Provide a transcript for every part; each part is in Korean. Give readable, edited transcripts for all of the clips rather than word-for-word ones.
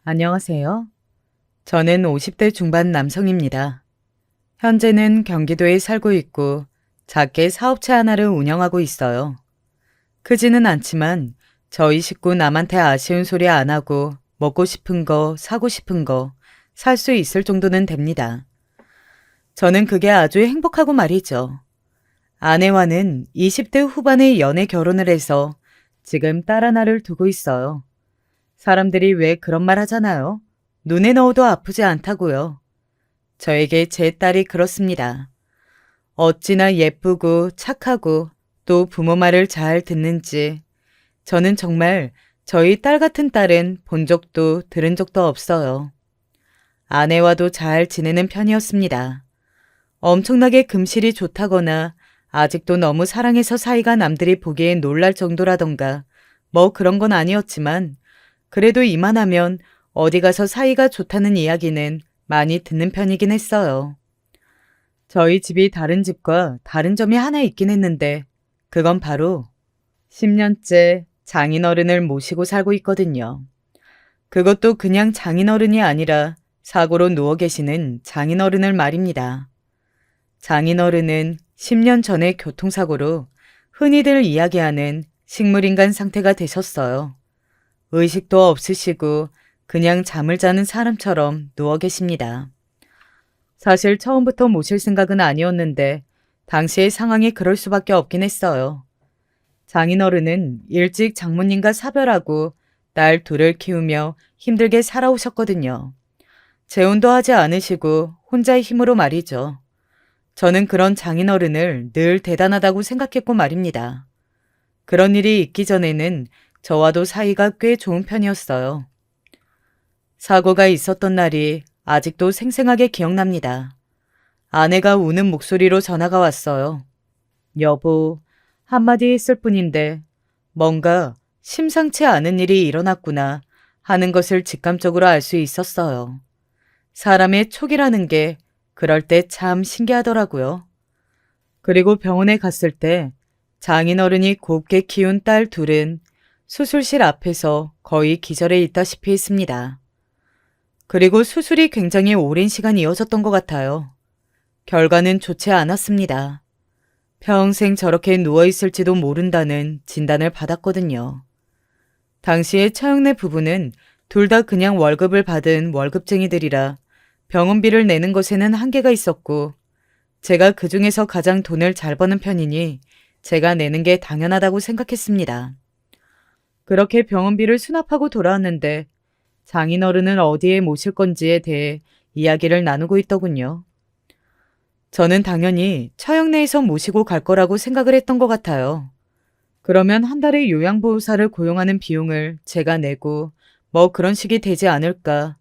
안녕하세요. 저는 50대 중반 남성입니다. 현재는 경기도에 살고 있고 작게 사업체 하나를 운영하고 있어요. 크지는 않지만 저희 식구 남한테 아쉬운 소리 안 하고 먹고 싶은 거, 사고 싶은 거, 살 수 있을 정도는 됩니다. 저는 그게 아주 행복하고 말이죠. 아내와는 20대 후반에 연애 결혼을 해서 지금 딸 하나를 두고 있어요. 사람들이 왜 그런 말 하잖아요. 눈에 넣어도 아프지 않다고요. 저에게 제 딸이 그렇습니다. 어찌나 예쁘고 착하고 또 부모 말을 잘 듣는지 저는 정말 저희 딸 같은 딸은 본 적도 들은 적도 없어요. 아내와도 잘 지내는 편이었습니다. 엄청나게 금실이 좋다거나 아직도 너무 사랑해서 사이가 남들이 보기엔 놀랄 정도라던가 뭐 그런 건 아니었지만 그래도 이만하면 어디 가서 사이가 좋다는 이야기는 많이 듣는 편이긴 했어요. 저희 집이 다른 집과 다른 점이 하나 있긴 했는데 그건 바로 10년째 장인어른을 모시고 살고 있거든요. 그것도 그냥 장인어른이 아니라 사고로 누워 계시는 장인어른을 말입니다. 장인어른은 10년 전에 교통사고로 흔히들 이야기하는 식물인간 상태가 되셨어요. 의식도 없으시고 그냥 잠을 자는 사람처럼 누워 계십니다. 사실 처음부터 모실 생각은 아니었는데 당시의 상황이 그럴 수밖에 없긴 했어요. 장인어른은 일찍 장모님과 사별하고 딸 둘을 키우며 힘들게 살아오셨거든요. 재혼도 하지 않으시고 혼자의 힘으로 말이죠. 저는 그런 장인어른을 늘 대단하다고 생각했고 말입니다. 그런 일이 있기 전에는 저와도 사이가 꽤 좋은 편이었어요. 사고가 있었던 날이 아직도 생생하게 기억납니다. 아내가 우는 목소리로 전화가 왔어요. 여보, 한마디 했을 뿐인데 뭔가 심상치 않은 일이 일어났구나 하는 것을 직감적으로 알 수 있었어요. 사람의 촉이라는 게 그럴 때 참 신기하더라고요. 그리고 병원에 갔을 때 장인어른이 곱게 키운 딸 둘은 수술실 앞에서 거의 기절해 있다시피 했습니다. 그리고 수술이 굉장히 오랜 시간 이어졌던 것 같아요. 결과는 좋지 않았습니다. 평생 저렇게 누워있을지도 모른다는 진단을 받았거든요. 당시에 처형네 부부는 둘 다 그냥 월급을 받은 월급쟁이들이라 병원비를 내는 것에는 한계가 있었고 제가 그 중에서 가장 돈을 잘 버는 편이니 제가 내는 게 당연하다고 생각했습니다. 그렇게 병원비를 수납하고 돌아왔는데 장인어른은 어디에 모실 건지에 대해 이야기를 나누고 있더군요. 저는 당연히 처형내에서 모시고 갈 거라고 생각을 했던 것 같아요. 그러면 한 달에 요양보호사를 고용하는 비용을 제가 내고 뭐 그런 식이 되지 않을까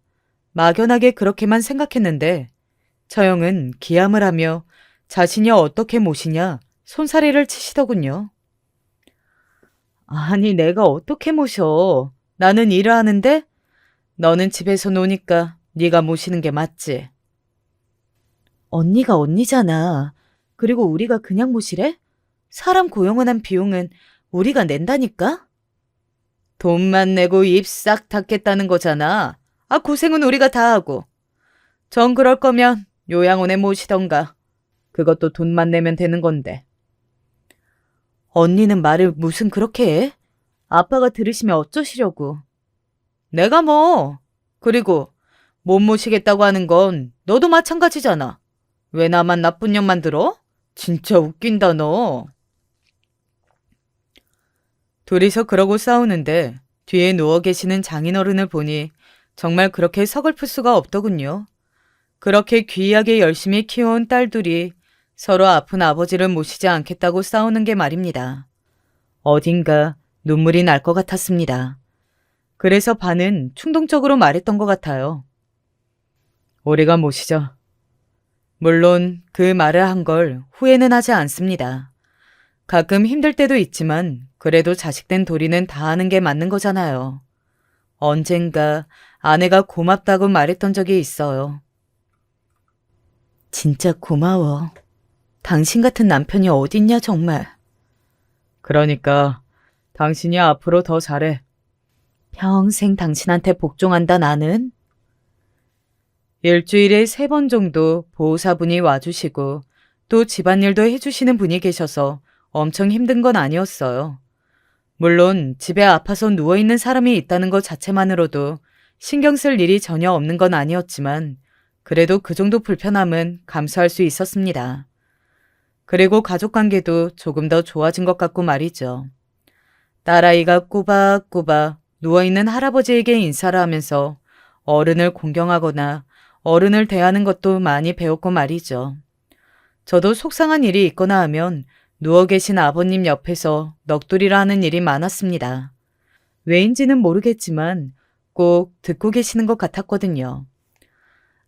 막연하게 그렇게만 생각했는데 처형은 기함을 하며 자신이 어떻게 모시냐 손사래를 치시더군요. 아니 내가 어떻게 모셔? 나는 일을 하는데 너는 집에서 노니까 네가 모시는 게 맞지. 언니가 언니잖아. 그리고 우리가 그냥 모시래? 사람 고용을 한 비용은 우리가 낸다니까? 돈만 내고 입 싹 닫겠다는 거잖아. 아, 고생은 우리가 다 하고. 전 그럴 거면 요양원에 모시던가. 그것도 돈만 내면 되는 건데. 언니는 말을 무슨 그렇게 해? 아빠가 들으시면 어쩌시려고. 내가 뭐. 그리고 못 모시겠다고 하는 건 너도 마찬가지잖아. 왜 나만 나쁜 년만 들어? 진짜 웃긴다 너. 둘이서 그러고 싸우는데 뒤에 누워 계시는 장인어른을 보니 정말 그렇게 서글플 수가 없더군요. 그렇게 귀하게 열심히 키워온 딸들이 서로 아픈 아버지를 모시지 않겠다고 싸우는 게 말입니다. 어딘가 눈물이 날 것 같았습니다. 그래서 반은 충동적으로 말했던 것 같아요. 우리가 모시죠. 물론 그 말을 한 걸 후회는 하지 않습니다. 가끔 힘들 때도 있지만 그래도 자식된 도리는 다 하는 게 맞는 거잖아요. 언젠가 아내가 고맙다고 말했던 적이 있어요. 진짜 고마워. 당신 같은 남편이 어딨냐 정말. 그러니까 당신이 앞으로 더 잘해. 평생 당신한테 복종한다 나는. 일주일에 3번 정도 보호사분이 와주시고 또 집안일도 해주시는 분이 계셔서 엄청 힘든 건 아니었어요. 물론 집에 아파서 누워있는 사람이 있다는 것 자체만으로도 신경 쓸 일이 전혀 없는 건 아니었지만 그래도 그 정도 불편함은 감수할 수 있었습니다. 그리고 가족관계도 조금 더 좋아진 것 같고 말이죠. 딸아이가 꼬박꼬박 누워있는 할아버지에게 인사를 하면서 어른을 공경하거나 어른을 대하는 것도 많이 배웠고 말이죠. 저도 속상한 일이 있거나 하면 누워 계신 아버님 옆에서 넋두리를 하는 일이 많았습니다. 왜인지는 모르겠지만 꼭 듣고 계시는 것 같았거든요.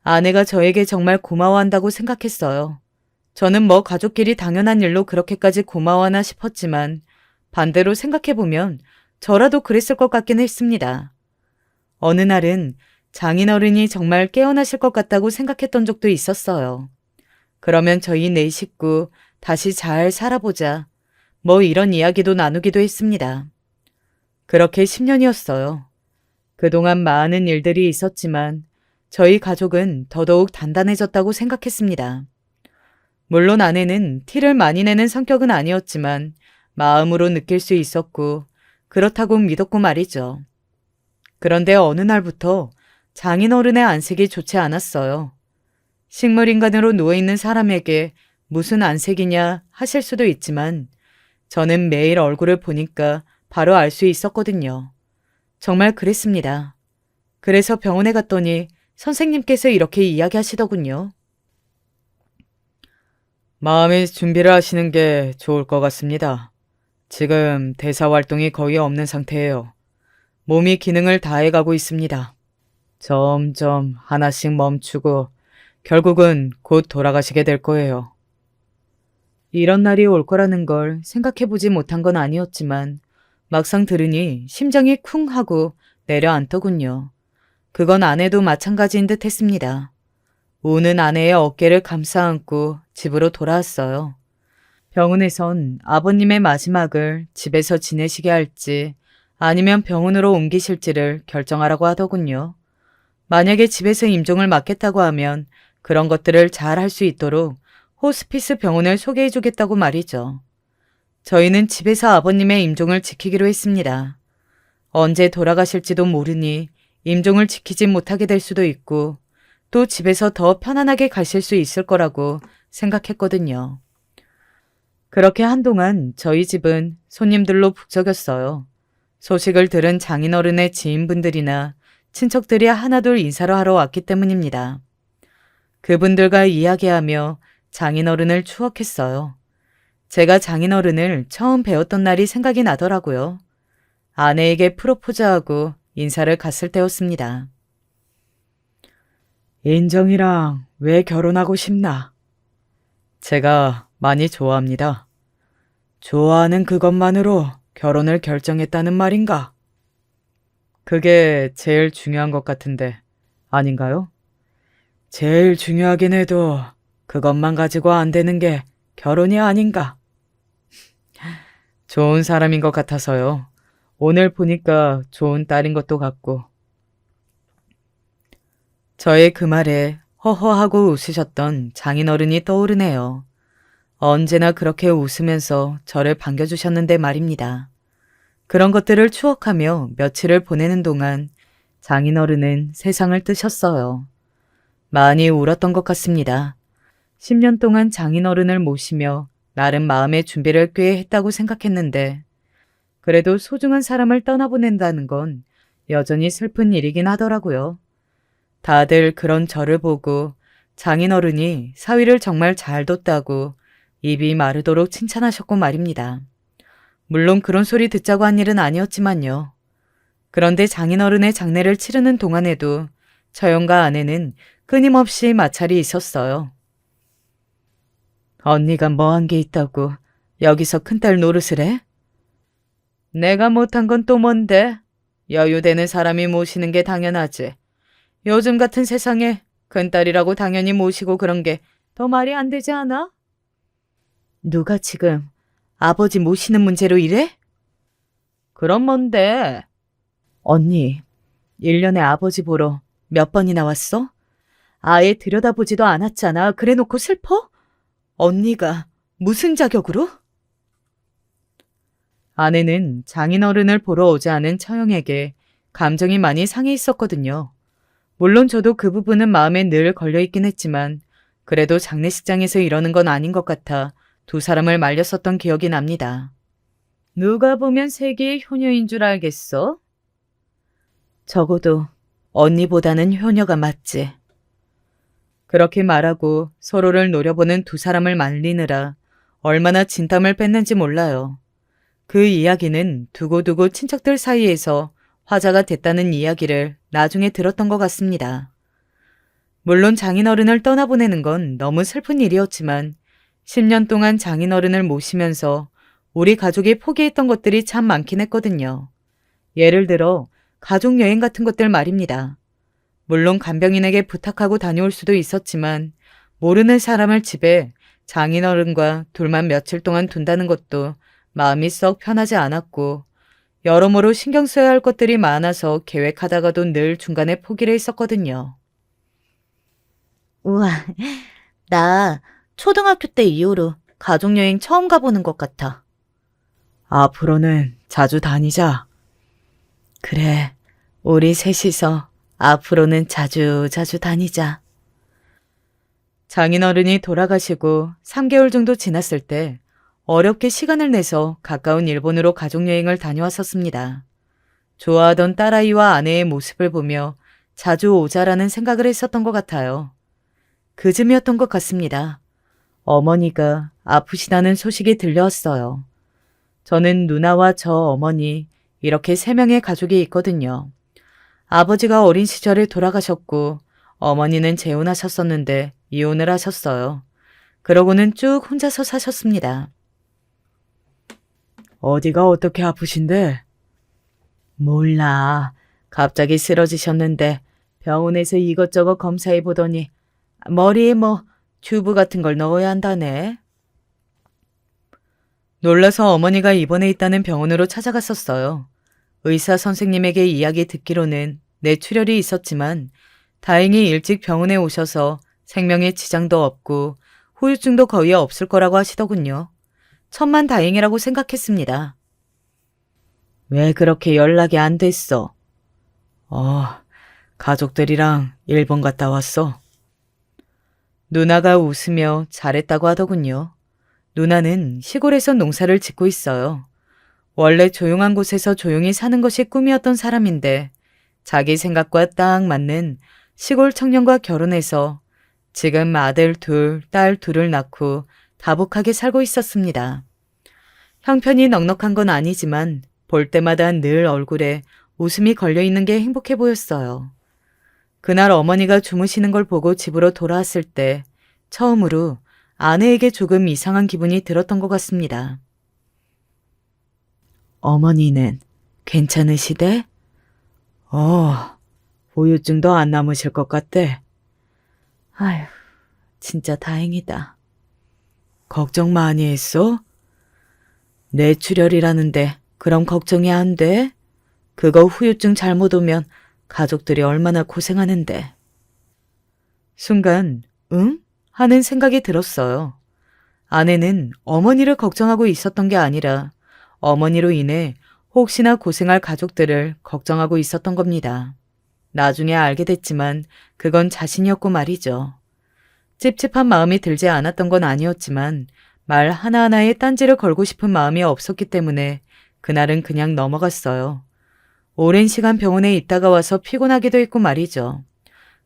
아내가 저에게 정말 고마워한다고 생각했어요. 저는 뭐 가족끼리 당연한 일로 그렇게까지 고마워하나 싶었지만 반대로 생각해보면 저라도 그랬을 것 같긴 했습니다. 어느 날은 장인어른이 정말 깨어나실 것 같다고 생각했던 적도 있었어요. 그러면 저희 4식구 다시 잘 살아보자. 뭐 이런 이야기도 나누기도 했습니다. 그렇게 10년이었어요. 그동안 많은 일들이 있었지만 저희 가족은 더더욱 단단해졌다고 생각했습니다. 물론 아내는 티를 많이 내는 성격은 아니었지만 마음으로 느낄 수 있었고 그렇다고 믿었고 말이죠. 그런데 어느 날부터 장인어른의 안색이 좋지 않았어요. 식물인간으로 누워있는 사람에게 무슨 안색이냐 하실 수도 있지만 저는 매일 얼굴을 보니까 바로 알 수 있었거든요. 정말 그랬습니다. 그래서 병원에 갔더니 선생님께서 이렇게 이야기하시더군요. 마음의 준비를 하시는 게 좋을 것 같습니다. 지금 대사 활동이 거의 없는 상태예요. 몸이 기능을 다해가고 있습니다. 점점 하나씩 멈추고 결국은 곧 돌아가시게 될 거예요. 이런 날이 올 거라는 걸 생각해보지 못한 건 아니었지만 막상 들으니 심장이 쿵 하고 내려앉더군요. 그건 아내도 마찬가지인 듯 했습니다. 우는 아내의 어깨를 감싸 안고 집으로 돌아왔어요. 병원에선 아버님의 마지막을 집에서 지내시게 할지 아니면 병원으로 옮기실지를 결정하라고 하더군요. 만약에 집에서 임종을 맡겠다고 하면 그런 것들을 잘 할 수 있도록 호스피스 병원을 소개해 주겠다고 말이죠. 저희는 집에서 아버님의 임종을 지키기로 했습니다. 언제 돌아가실지도 모르니 임종을 지키지 못하게 될 수도 있고 또 집에서 더 편안하게 가실 수 있을 거라고 생각했거든요. 그렇게 한동안 저희 집은 손님들로 북적였어요. 소식을 들은 장인어른의 지인분들이나 친척들이 하나둘 인사를 하러 왔기 때문입니다. 그분들과 이야기하며 장인어른을 추억했어요. 제가 장인어른을 처음 배웠던 날이 생각이 나더라고요. 아내에게 프로포즈하고 인사를 갔을 때였습니다. 인정이랑 왜 결혼하고 싶나? 제가 많이 좋아합니다. 좋아하는 그것만으로 결혼을 결정했다는 말인가? 그게 제일 중요한 것 같은데 아닌가요? 제일 중요하긴 해도 그것만 가지고 안 되는 게 결혼이 아닌가? 좋은 사람인 것 같아서요. 오늘 보니까 좋은 딸인 것도 같고. 저의 그 말에 허허하고 웃으셨던 장인어른이 떠오르네요. 언제나 그렇게 웃으면서 저를 반겨주셨는데 말입니다. 그런 것들을 추억하며 며칠을 보내는 동안 장인어른은 세상을 뜨셨어요. 많이 울었던 것 같습니다. 10년 동안 장인어른을 모시며 나름 마음의 준비를 꽤 했다고 생각했는데 그래도 소중한 사람을 떠나보낸다는 건 여전히 슬픈 일이긴 하더라고요. 다들 그런 저를 보고 장인어른이 사위를 정말 잘 뒀다고 입이 마르도록 칭찬하셨고 말입니다. 물론 그런 소리 듣자고 한 일은 아니었지만요. 그런데 장인어른의 장례를 치르는 동안에도 처형과 아내는 끊임없이 마찰이 있었어요. 언니가 뭐한 게 있다고 여기서 큰딸 노릇을 해? 내가 못한 건 또 뭔데? 여유되는 사람이 모시는 게 당연하지. 요즘 같은 세상에 큰딸이라고 당연히 모시고 그런 게 더 말이 안 되지 않아? 누가 지금 아버지 모시는 문제로 이래? 그럼 뭔데? 언니, 1년에 아버지 보러 몇 번이나 왔어? 아예 들여다보지도 않았잖아. 그래놓고 슬퍼? 언니가 무슨 자격으로? 아내는 장인어른을 보러 오지 않은 처형에게 감정이 많이 상해 있었거든요. 물론 저도 그 부분은 마음에 늘 걸려있긴 했지만 그래도 장례식장에서 이러는 건 아닌 것 같아 두 사람을 말렸었던 기억이 납니다. 누가 보면 세계의 효녀인 줄 알겠어? 적어도 언니보다는 효녀가 맞지. 그렇게 말하고 서로를 노려보는 두 사람을 말리느라 얼마나 진땀을 뺐는지 몰라요. 그 이야기는 두고두고 친척들 사이에서 화제가 됐다는 이야기를 나중에 들었던 것 같습니다. 물론 장인어른을 떠나보내는 건 너무 슬픈 일이었지만 10년 동안 장인어른을 모시면서 우리 가족이 포기했던 것들이 참 많긴 했거든요. 예를 들어 가족여행 같은 것들 말입니다. 물론 간병인에게 부탁하고 다녀올 수도 있었지만 모르는 사람을 집에 장인어른과 둘만 며칠 동안 둔다는 것도 마음이 썩 편하지 않았고 여러모로 신경 써야 할 것들이 많아서 계획하다가도 늘 중간에 포기를 했었거든요. 우와, 나 초등학교 때 이후로 가족여행 처음 가보는 것 같아. 앞으로는 자주 다니자. 그래, 우리 셋이서 앞으로는 자주 다니자. 장인어른이 돌아가시고 3개월 정도 지났을 때 어렵게 시간을 내서 가까운 일본으로 가족여행을 다녀왔었습니다. 좋아하던 딸아이와 아내의 모습을 보며 자주 오자라는 생각을 했었던 것 같아요. 그 즈음이었던 것 같습니다. 어머니가 아프시다는 소식이 들려왔어요. 저는 누나와 저 어머니 이렇게 3명의 가족이 있거든요. 아버지가 어린 시절에 돌아가셨고 어머니는 재혼하셨었는데 이혼을 하셨어요. 그러고는 쭉 혼자서 사셨습니다. 어디가 어떻게 아프신데? 몰라. 갑자기 쓰러지셨는데 병원에서 이것저것 검사해 보더니 머리에 튜브 같은 걸 넣어야 한다네. 놀라서 어머니가 입원해 있다는 병원으로 찾아갔었어요. 의사 선생님에게 이야기 듣기로는 뇌출혈이 있었지만 다행히 일찍 병원에 오셔서 생명에 지장도 없고 후유증도 거의 없을 거라고 하시더군요. 천만다행이라고 생각했습니다. 왜 그렇게 연락이 안 됐어? 가족들이랑 일본 갔다 왔어. 누나가 웃으며 잘했다고 하더군요. 누나는 시골에서 농사를 짓고 있어요. 원래 조용한 곳에서 조용히 사는 것이 꿈이었던 사람인데 자기 생각과 딱 맞는 시골 청년과 결혼해서 지금 아들 2, 딸 2을 낳고 다복하게 살고 있었습니다. 형편이 넉넉한 건 아니지만 볼 때마다 늘 얼굴에 웃음이 걸려있는 게 행복해 보였어요. 그날 어머니가 주무시는 걸 보고 집으로 돌아왔을 때 처음으로 아내에게 조금 이상한 기분이 들었던 것 같습니다. 어머니는 괜찮으시대? 후유증도 안 남으실 것 같대. 아휴, 진짜 다행이다. 걱정 많이 했어? 뇌출혈이라는데 그럼 걱정이 안 돼? 그거 후유증 잘못 오면 가족들이 얼마나 고생하는데. 순간 응? 하는 생각이 들었어요. 아내는 어머니를 걱정하고 있었던 게 아니라 어머니로 인해 혹시나 고생할 가족들을 걱정하고 있었던 겁니다. 나중에 알게 됐지만 그건 자신이었고 말이죠. 찝찝한 마음이 들지 않았던 건 아니었지만 말 하나하나에 딴지를 걸고 싶은 마음이 없었기 때문에 그날은 그냥 넘어갔어요. 오랜 시간 병원에 있다가 와서 피곤하기도 했고 말이죠.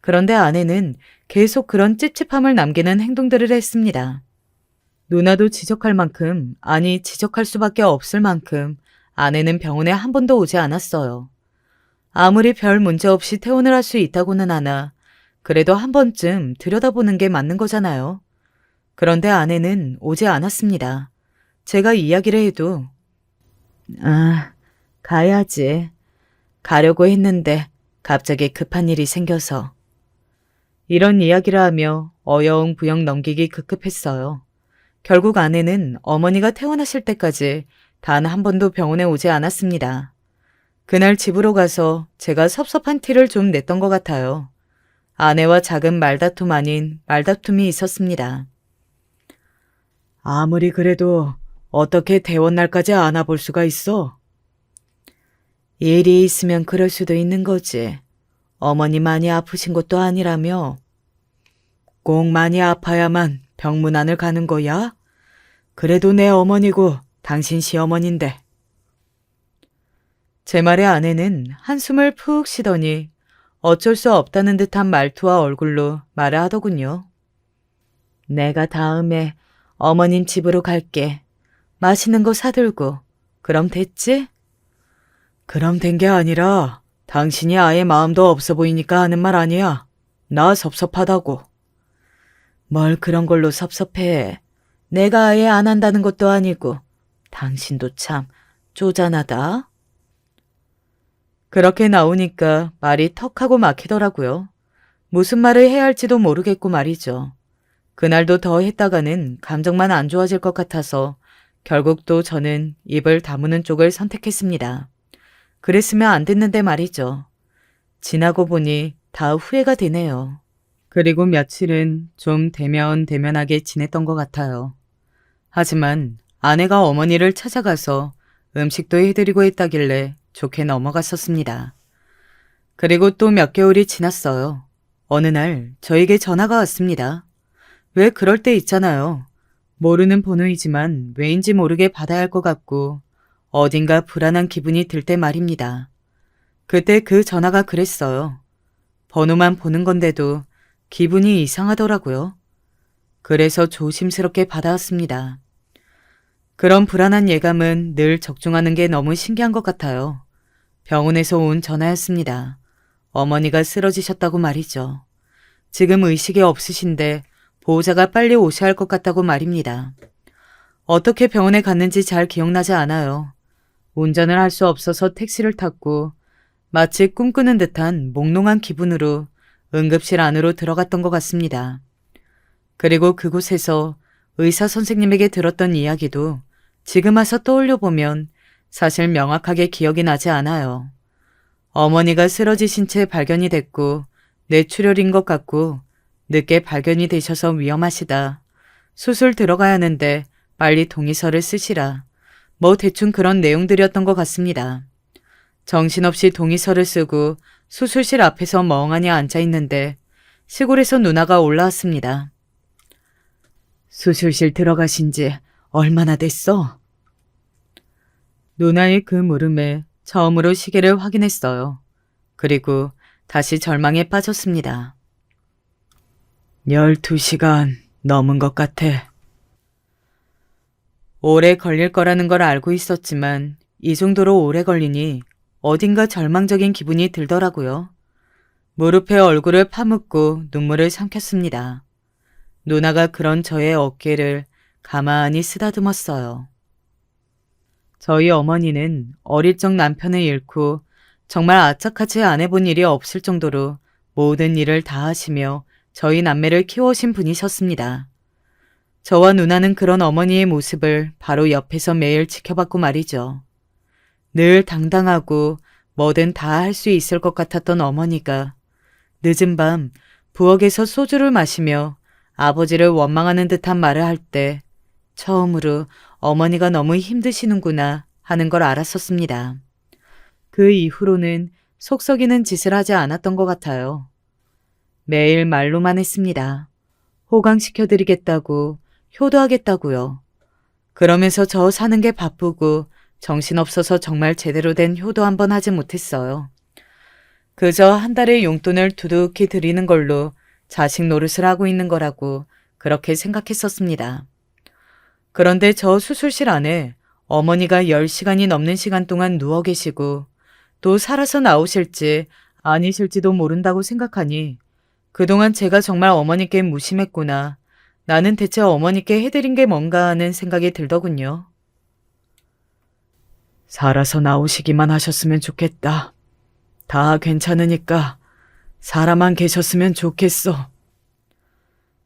그런데 아내는 계속 그런 찝찝함을 남기는 행동들을 했습니다. 누나도 지적할 만큼, 아니 지적할 수밖에 없을 만큼 아내는 병원에 한 번도 오지 않았어요. 아무리 별 문제 없이 퇴원을 할 수 있다고는 하나 그래도 한 번쯤 들여다보는 게 맞는 거잖아요. 그런데 아내는 오지 않았습니다. 제가 이야기를 해도 가야지. 가려고 했는데 갑자기 급한 일이 생겨서. 이런 이야기를 하며 어여웅부영 넘기기 급급했어요. 결국 아내는 어머니가 퇴원하실 때까지 단 한 번도 병원에 오지 않았습니다. 그날 집으로 가서 제가 섭섭한 티를 좀 냈던 것 같아요. 아내와 작은 말다툼 아닌 말다툼이 있었습니다. 아무리 그래도 어떻게 대원날까지 안아볼 수가 있어? 일이 있으면 그럴 수도 있는 거지. 어머니 많이 아프신 것도 아니라며. 꼭 많이 아파야만 병문안을 가는 거야? 그래도 내 어머니고 당신 시어머니인데. 제 말에 아내는 한숨을 푹 쉬더니 어쩔 수 없다는 듯한 말투와 얼굴로 말을 하더군요. 내가 다음에 어머님 집으로 갈게. 맛있는 거 사들고. 그럼 됐지? 그럼 된 게 아니라 당신이 아예 마음도 없어 보이니까 하는 말 아니야. 나 섭섭하다고. 뭘 그런 걸로 섭섭해. 내가 아예 안 한다는 것도 아니고. 당신도 참 쪼잔하다. 그렇게 나오니까 말이 턱하고 막히더라고요. 무슨 말을 해야 할지도 모르겠고 말이죠. 그날도 더 했다가는 감정만 안 좋아질 것 같아서 결국 또 저는 입을 다무는 쪽을 선택했습니다. 그랬으면 안 됐는데 말이죠. 지나고 보니 다 후회가 되네요. 그리고 며칠은 좀 대면대면하게 지냈던 것 같아요. 하지만 아내가 어머니를 찾아가서 음식도 해드리고 했다길래 좋게 넘어갔었습니다. 그리고 또 몇 개월이 지났어요. 어느 날 저에게 전화가 왔습니다. 왜 그럴 때 있잖아요. 모르는 번호이지만 왜인지 모르게 받아야 할 것 같고 어딘가 불안한 기분이 들 때 말입니다. 그때 그 전화가 그랬어요. 번호만 보는 건데도 기분이 이상하더라고요. 그래서 조심스럽게 받아왔습니다. 그런 불안한 예감은 늘 적중하는 게 너무 신기한 것 같아요. 병원에서 온 전화였습니다. 어머니가 쓰러지셨다고 말이죠. 지금 의식이 없으신데 보호자가 빨리 오셔야 할 것 같다고 말입니다. 어떻게 병원에 갔는지 잘 기억나지 않아요. 운전을 할 수 없어서 택시를 탔고 마치 꿈꾸는 듯한 몽롱한 기분으로 응급실 안으로 들어갔던 것 같습니다. 그리고 그곳에서 의사 선생님에게 들었던 이야기도 지금 와서 떠올려 보면 사실 명확하게 기억이 나지 않아요. 어머니가 쓰러지신 채 발견이 됐고 뇌출혈인 것 같고 늦게 발견이 되셔서 위험하시다. 수술 들어가야 하는데 빨리 동의서를 쓰시라. 뭐 대충 그런 내용들이었던 것 같습니다. 정신없이 동의서를 쓰고 수술실 앞에서 멍하니 앉아 있는데 시골에서 누나가 올라왔습니다. 수술실 들어가신 지 얼마나 됐어? 누나의 그 물음에 처음으로 시계를 확인했어요. 그리고 다시 절망에 빠졌습니다. 12시간 넘은 것 같아. 오래 걸릴 거라는 걸 알고 있었지만 이 정도로 오래 걸리니 어딘가 절망적인 기분이 들더라고요. 무릎에 얼굴을 파묻고 눈물을 삼켰습니다. 누나가 그런 저의 어깨를 가만히 쓰다듬었어요. 저희 어머니는 어릴 적 남편을 잃고 정말 아차카치 안 해본 일이 없을 정도로 모든 일을 다 하시며 저희 남매를 키워오신 분이셨습니다. 저와 누나는 그런 어머니의 모습을 바로 옆에서 매일 지켜봤고 말이죠. 늘 당당하고 뭐든 다 할 수 있을 것 같았던 어머니가 늦은 밤 부엌에서 소주를 마시며 아버지를 원망하는 듯한 말을 할 때 처음으로 어머니가 너무 힘드시는구나 하는 걸 알았었습니다. 그 이후로는 속 썩이는 짓을 하지 않았던 것 같아요. 매일 말로만 했습니다. 호강시켜드리겠다고, 효도하겠다고요. 그러면서 저 사는 게 바쁘고 정신없어서 정말 제대로 된 효도 한번 하지 못했어요. 그저 한 달에 용돈을 두둑히 드리는 걸로 자식 노릇을 하고 있는 거라고 그렇게 생각했었습니다. 그런데 저 수술실 안에 어머니가 10시간이 넘는 시간 동안 누워 계시고 또 살아서 나오실지 아니실지도 모른다고 생각하니 그동안 제가 정말 어머니께 무심했구나. 나는 대체 어머니께 해드린 게 뭔가 하는 생각이 들더군요. 살아서 나오시기만 하셨으면 좋겠다. 다 괜찮으니까 살아만 계셨으면 좋겠어.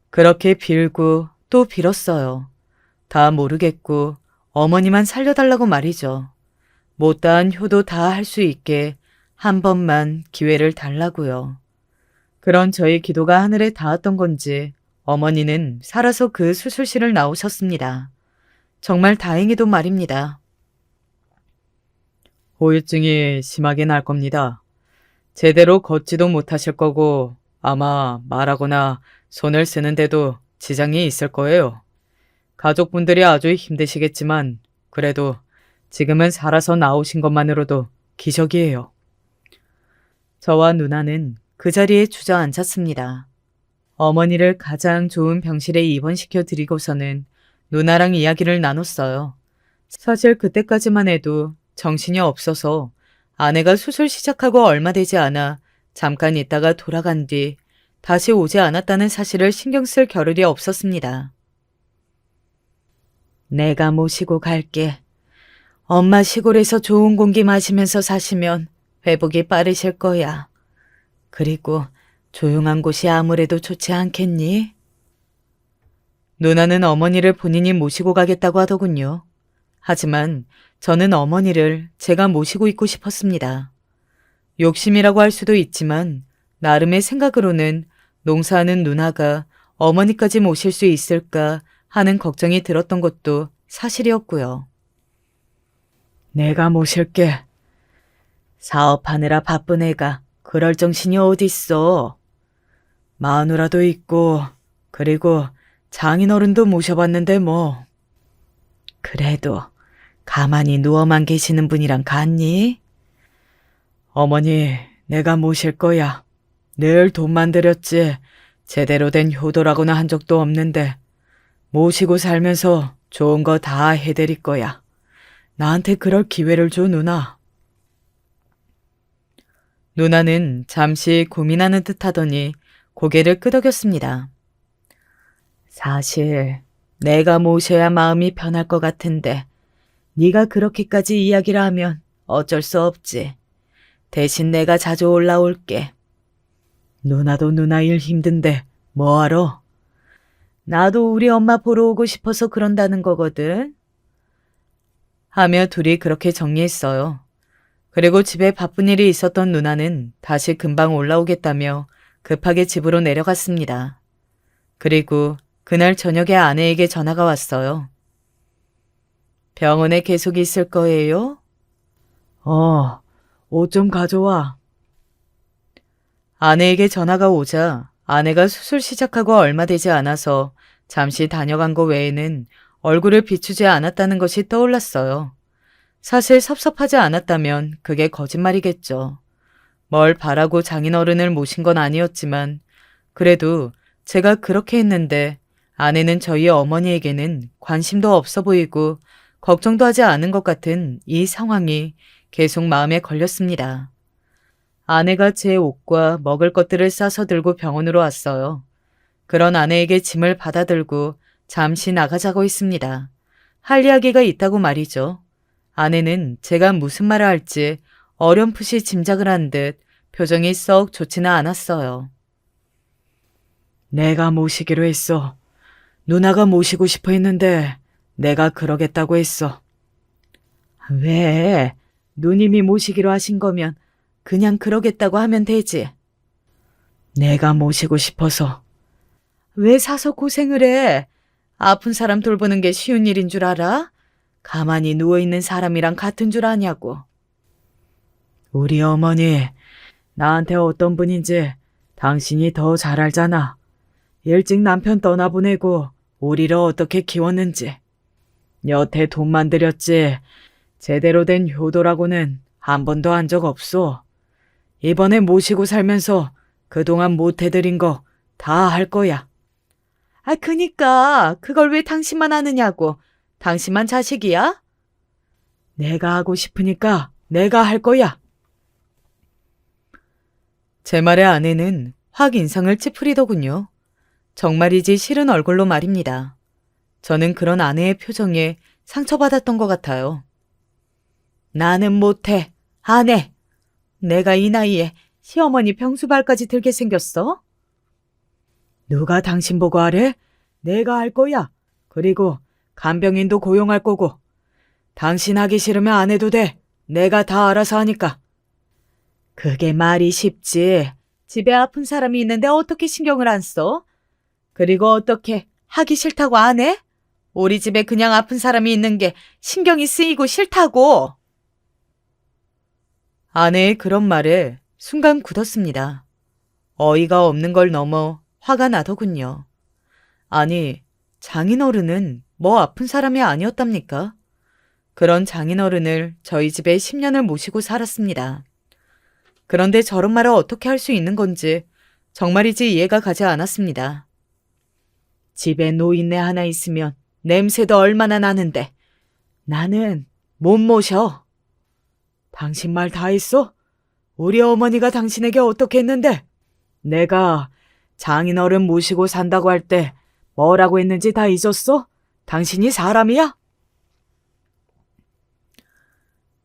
그렇게 빌고 또 빌었어요. 다 모르겠고 어머니만 살려달라고 말이죠. 못다한 효도 다 할 수 있게 한 번만 기회를 달라고요. 그런 저의 기도가 하늘에 닿았던 건지 어머니는 살아서 그 수술실을 나오셨습니다. 정말 다행히도 말입니다. 후유증이 심하게 날 겁니다. 제대로 걷지도 못하실 거고 아마 말하거나 손을 쓰는데도 지장이 있을 거예요. 가족분들이 아주 힘드시겠지만 그래도 지금은 살아서 나오신 것만으로도 기적이에요. 저와 누나는 그 자리에 주저앉았습니다. 어머니를 가장 좋은 병실에 입원시켜 드리고서는 누나랑 이야기를 나눴어요. 사실 그때까지만 해도 정신이 없어서 아내가 수술 시작하고 얼마 되지 않아 잠깐 있다가 돌아간 뒤 다시 오지 않았다는 사실을 신경 쓸 겨를이 없었습니다. 내가 모시고 갈게. 엄마 시골에서 좋은 공기 마시면서 사시면 회복이 빠르실 거야. 그리고 조용한 곳이 아무래도 좋지 않겠니? 누나는 어머니를 본인이 모시고 가겠다고 하더군요. 하지만 저는 어머니를 제가 모시고 있고 싶었습니다. 욕심이라고 할 수도 있지만 나름의 생각으로는 농사하는 누나가 어머니까지 모실 수 있을까 하는 걱정이 들었던 것도 사실이었고요. 내가 모실게. 사업하느라 바쁜 애가 그럴 정신이 어딨어. 마누라도 있고 그리고 장인어른도 모셔봤는데 뭐. 그래도 가만히 누워만 계시는 분이랑 같니? 어머니, 내가 모실 거야. 늘 돈만 들였지 제대로 된 효도라고는 한 적도 없는데 모시고 살면서 좋은 거 다 해드릴 거야. 나한테 그럴 기회를 줘, 누나. 누나는 잠시 고민하는 듯 하더니 고개를 끄덕였습니다. 사실 내가 모셔야 마음이 편할 것 같은데 네가 그렇게까지 이야기를 하면 어쩔 수 없지. 대신 내가 자주 올라올게. 누나도 누나 일 힘든데 뭐하러? 나도 우리 엄마 보러 오고 싶어서 그런다는 거거든. 하며 둘이 그렇게 정리했어요. 그리고 집에 바쁜 일이 있었던 누나는 다시 금방 올라오겠다며 급하게 집으로 내려갔습니다. 그리고 그날 저녁에 아내에게 전화가 왔어요. 병원에 계속 있을 거예요? 옷 좀 가져와. 아내에게 전화가 오자 아내가 수술 시작하고 얼마 되지 않아서 잠시 다녀간 거 외에는 얼굴을 비추지 않았다는 것이 떠올랐어요. 사실 섭섭하지 않았다면 그게 거짓말이겠죠. 뭘 바라고 장인어른을 모신 건 아니었지만 그래도 제가 그렇게 했는데 아내는 저희 어머니에게는 관심도 없어 보이고 걱정도 하지 않은 것 같은 이 상황이 계속 마음에 걸렸습니다. 아내가 제 옷과 먹을 것들을 싸서 들고 병원으로 왔어요. 그런 아내에게 짐을 받아들고 잠시 나가자고 했습니다. 할 이야기가 있다고 말이죠. 아내는 제가 무슨 말을 할지 어렴풋이 짐작을 한 듯 표정이 썩 좋지는 않았어요. 내가 모시기로 했어. 누나가 모시고 싶어 했는데 내가 그러겠다고 했어. 왜? 누님이 모시기로 하신 거면 그냥 그러겠다고 하면 되지. 내가 모시고 싶어서. 왜 사서 고생을 해? 아픈 사람 돌보는 게 쉬운 일인 줄 알아? 가만히 누워있는 사람이랑 같은 줄 아냐고. 우리 어머니, 나한테 어떤 분인지 당신이 더 잘 알잖아. 일찍 남편 떠나보내고 우리를 어떻게 키웠는지. 여태 돈만 들였지 제대로 된 효도라고는 한 번도 한 적 없어. 이번에 모시고 살면서 그동안 못 해드린 거 다 할 거야. 그니까 그걸 왜 당신만 하느냐고. 당신만 자식이야? 내가 하고 싶으니까 내가 할 거야. 제 말에 아내는 확 인상을 찌푸리더군요. 정말이지 싫은 얼굴로 말입니다. 저는 그런 아내의 표정에 상처받았던 것 같아요. 나는 못해. 안 해. 내가 이 나이에 시어머니 병수발까지 들게 생겼어? 누가 당신 보고 하래? 내가 할 거야. 그리고 간병인도 고용할 거고. 당신 하기 싫으면 안 해도 돼. 내가 다 알아서 하니까. 그게 말이 쉽지. 집에 아픈 사람이 있는데 어떻게 신경을 안 써? 그리고 어떻게 하기 싫다고 안 해? 우리 집에 그냥 아픈 사람이 있는 게 신경이 쓰이고 싫다고. 아내의 그런 말에 순간 굳었습니다. 어이가 없는 걸 넘어 화가 나더군요. 아니, 장인어른은 뭐 아픈 사람이 아니었답니까? 그런 장인어른을 저희 집에 10년을 모시고 살았습니다. 그런데 저런 말을 어떻게 할 수 있는 건지 정말이지 이해가 가지 않았습니다. 집에 노인네 하나 있으면 냄새도 얼마나 나는데 나는 못 모셔. 당신 말 다 했어? 우리 어머니가 당신에게 어떻게 했는데? 내가 장인어른 모시고 산다고 할 때 뭐라고 했는지 다 잊었어? 당신이 사람이야?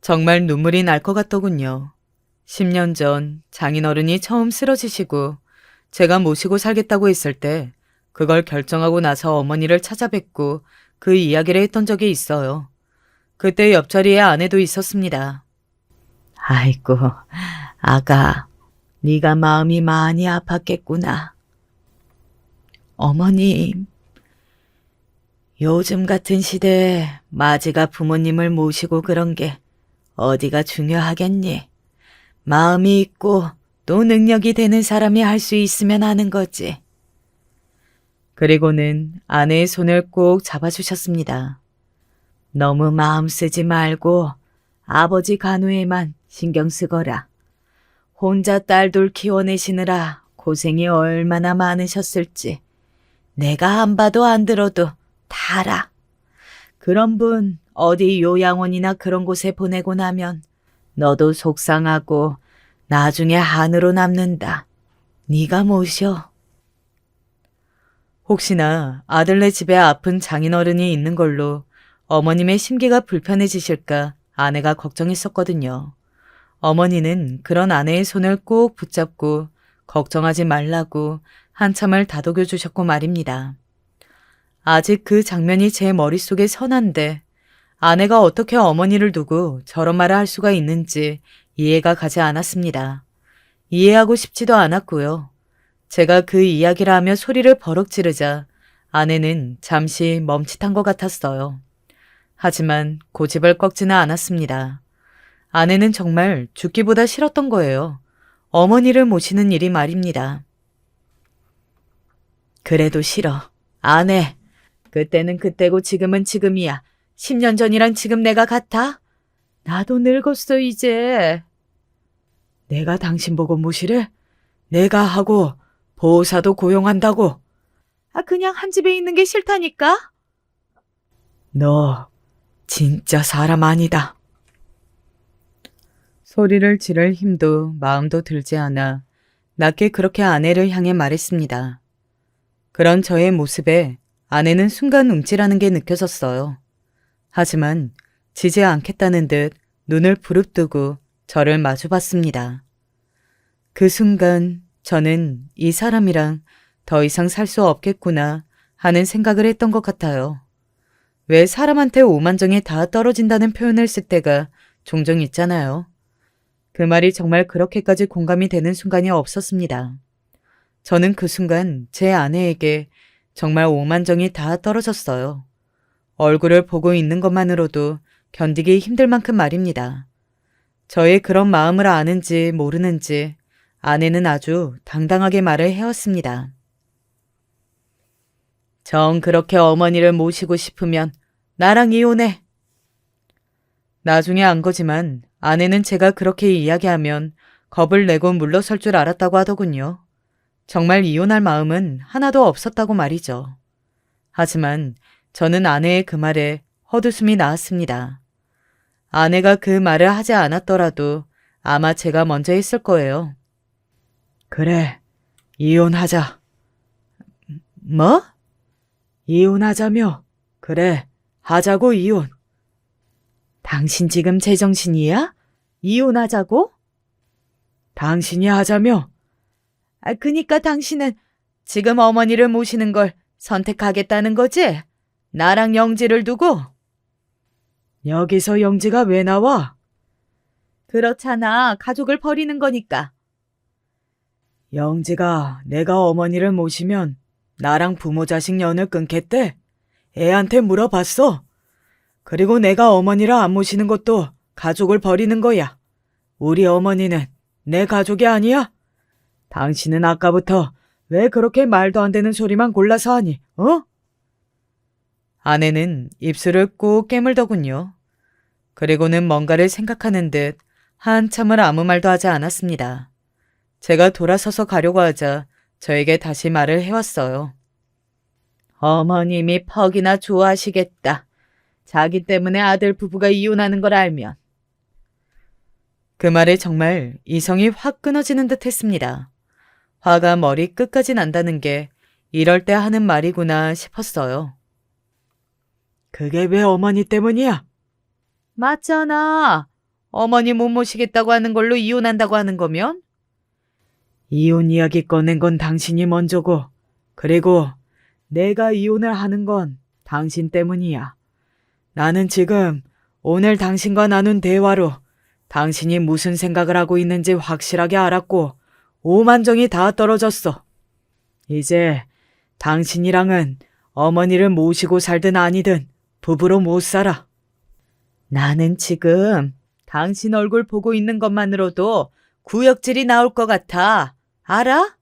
정말 눈물이 날 것 같더군요. 10년 전 장인어른이 처음 쓰러지시고 제가 모시고 살겠다고 했을 때 그걸 결정하고 나서 어머니를 찾아뵙고 그 이야기를 했던 적이 있어요. 그때 옆자리에 아내도 있었습니다. 아이고, 아가, 네가 마음이 많이 아팠겠구나. 어머님, 요즘 같은 시대에 마지가 부모님을 모시고 그런 게 어디가 중요하겠니? 마음이 있고 또 능력이 되는 사람이 할 수 있으면 하는 거지. 그리고는 아내의 손을 꼭 잡아주셨습니다. 너무 마음 쓰지 말고 아버지 간호에만 신경 쓰거라. 혼자 딸둘 키워내시느라 고생이 얼마나 많으셨을지 내가 안 봐도 안 들어도 다 알아. 그런 분 어디 요양원이나 그런 곳에 보내고 나면 너도 속상하고 나중에 한으로 남는다. 네가 모셔. 혹시나 아들네 집에 아픈 장인어른이 있는 걸로 어머님의 심기가 불편해지실까 아내가 걱정했었거든요. 어머니는 그런 아내의 손을 꼭 붙잡고 걱정하지 말라고 한참을 다독여 주셨고 말입니다. 아직 그 장면이 제 머릿속에 선한데 아내가 어떻게 어머니를 두고 저런 말을 할 수가 있는지 이해가 가지 않았습니다. 이해하고 싶지도 않았고요. 제가 그 이야기를 하며 소리를 버럭 지르자 아내는 잠시 멈칫한 것 같았어요. 하지만 고집을 꺾지는 않았습니다. 아내는 정말 죽기보다 싫었던 거예요. 어머니를 모시는 일이 말입니다. 그래도 싫어. 안 해. 그때는 그때고 지금은 지금이야. 10년 전이랑 지금 내가 같아? 나도 늙었어 이제. 내가 당신 보고 모시래? 내가 하고 보호사도 고용한다고. 그냥 한 집에 있는 게 싫다니까? 너 진짜 사람 아니다. 소리를 지를 힘도 마음도 들지 않아 낮게 그렇게 아내를 향해 말했습니다. 그런 저의 모습에 아내는 순간 움찔하는 게 느껴졌어요. 하지만 지지 않겠다는 듯 눈을 부릅뜨고 저를 마주봤습니다. 그 순간 저는 이 사람이랑 더 이상 살 수 없겠구나 하는 생각을 했던 것 같아요. 왜 사람한테 오만정이 다 떨어진다는 표현을 쓸 때가 종종 있잖아요. 그 말이 정말 그렇게까지 공감이 되는 순간이 없었습니다. 저는 그 순간 제 아내에게 정말 오만정이 다 떨어졌어요. 얼굴을 보고 있는 것만으로도 견디기 힘들 만큼 말입니다. 저의 그런 마음을 아는지 모르는지 아내는 아주 당당하게 말을 해왔습니다. 정 그렇게 어머니를 모시고 싶으면 나랑 이혼해. 나중에 안 거지만 아내는 제가 그렇게 이야기하면 겁을 내고 물러설 줄 알았다고 하더군요. 정말 이혼할 마음은 하나도 없었다고 말이죠. 하지만 저는 아내의 그 말에 헛웃음이 나왔습니다. 아내가 그 말을 하지 않았더라도 아마 제가 먼저 했을 거예요. 그래, 이혼하자. 뭐? 이혼하자며? 그래, 하자고 이혼. 당신 지금 제정신이야? 이혼하자고? 당신이 하자며? 그니까 당신은 지금 어머니를 모시는 걸 선택하겠다는 거지? 나랑 영지를 두고? 여기서 영지가 왜 나와? 그렇잖아. 가족을 버리는 거니까. 영지가 내가 어머니를 모시면 나랑 부모 자식 연을 끊겠대. 애한테 물어봤어. 그리고 내가 어머니를 안 모시는 것도 가족을 버리는 거야. 우리 어머니는 내 가족이 아니야? 당신은 아까부터 왜 그렇게 말도 안 되는 소리만 골라서 하니, 어? 아내는 입술을 꼭 깨물더군요. 그리고는 뭔가를 생각하는 듯 한참을 아무 말도 하지 않았습니다. 제가 돌아서서 가려고 하자 저에게 다시 말을 해왔어요. 어머님이 퍽이나 좋아하시겠다. 자기 때문에 아들 부부가 이혼하는 걸 알면. 그 말에 정말 이성이 확 끊어지는 듯 했습니다. 화가 머리 끝까지 난다는 게 이럴 때 하는 말이구나 싶었어요. 그게 왜 어머니 때문이야? 맞잖아. 어머니 못 모시겠다고 하는 걸로 이혼한다고 하는 거면? 이혼 이야기 꺼낸 건 당신이 먼저고, 그리고 내가 이혼을 하는 건 당신 때문이야. 나는 지금 오늘 당신과 나눈 대화로 당신이 무슨 생각을 하고 있는지 확실하게 알았고 오만정이 다 떨어졌어. 이제 당신이랑은 어머니를 모시고 살든 아니든 부부로 못 살아. 나는 지금 당신 얼굴 보고 있는 것만으로도 구역질이 나올 것 같아. 알아?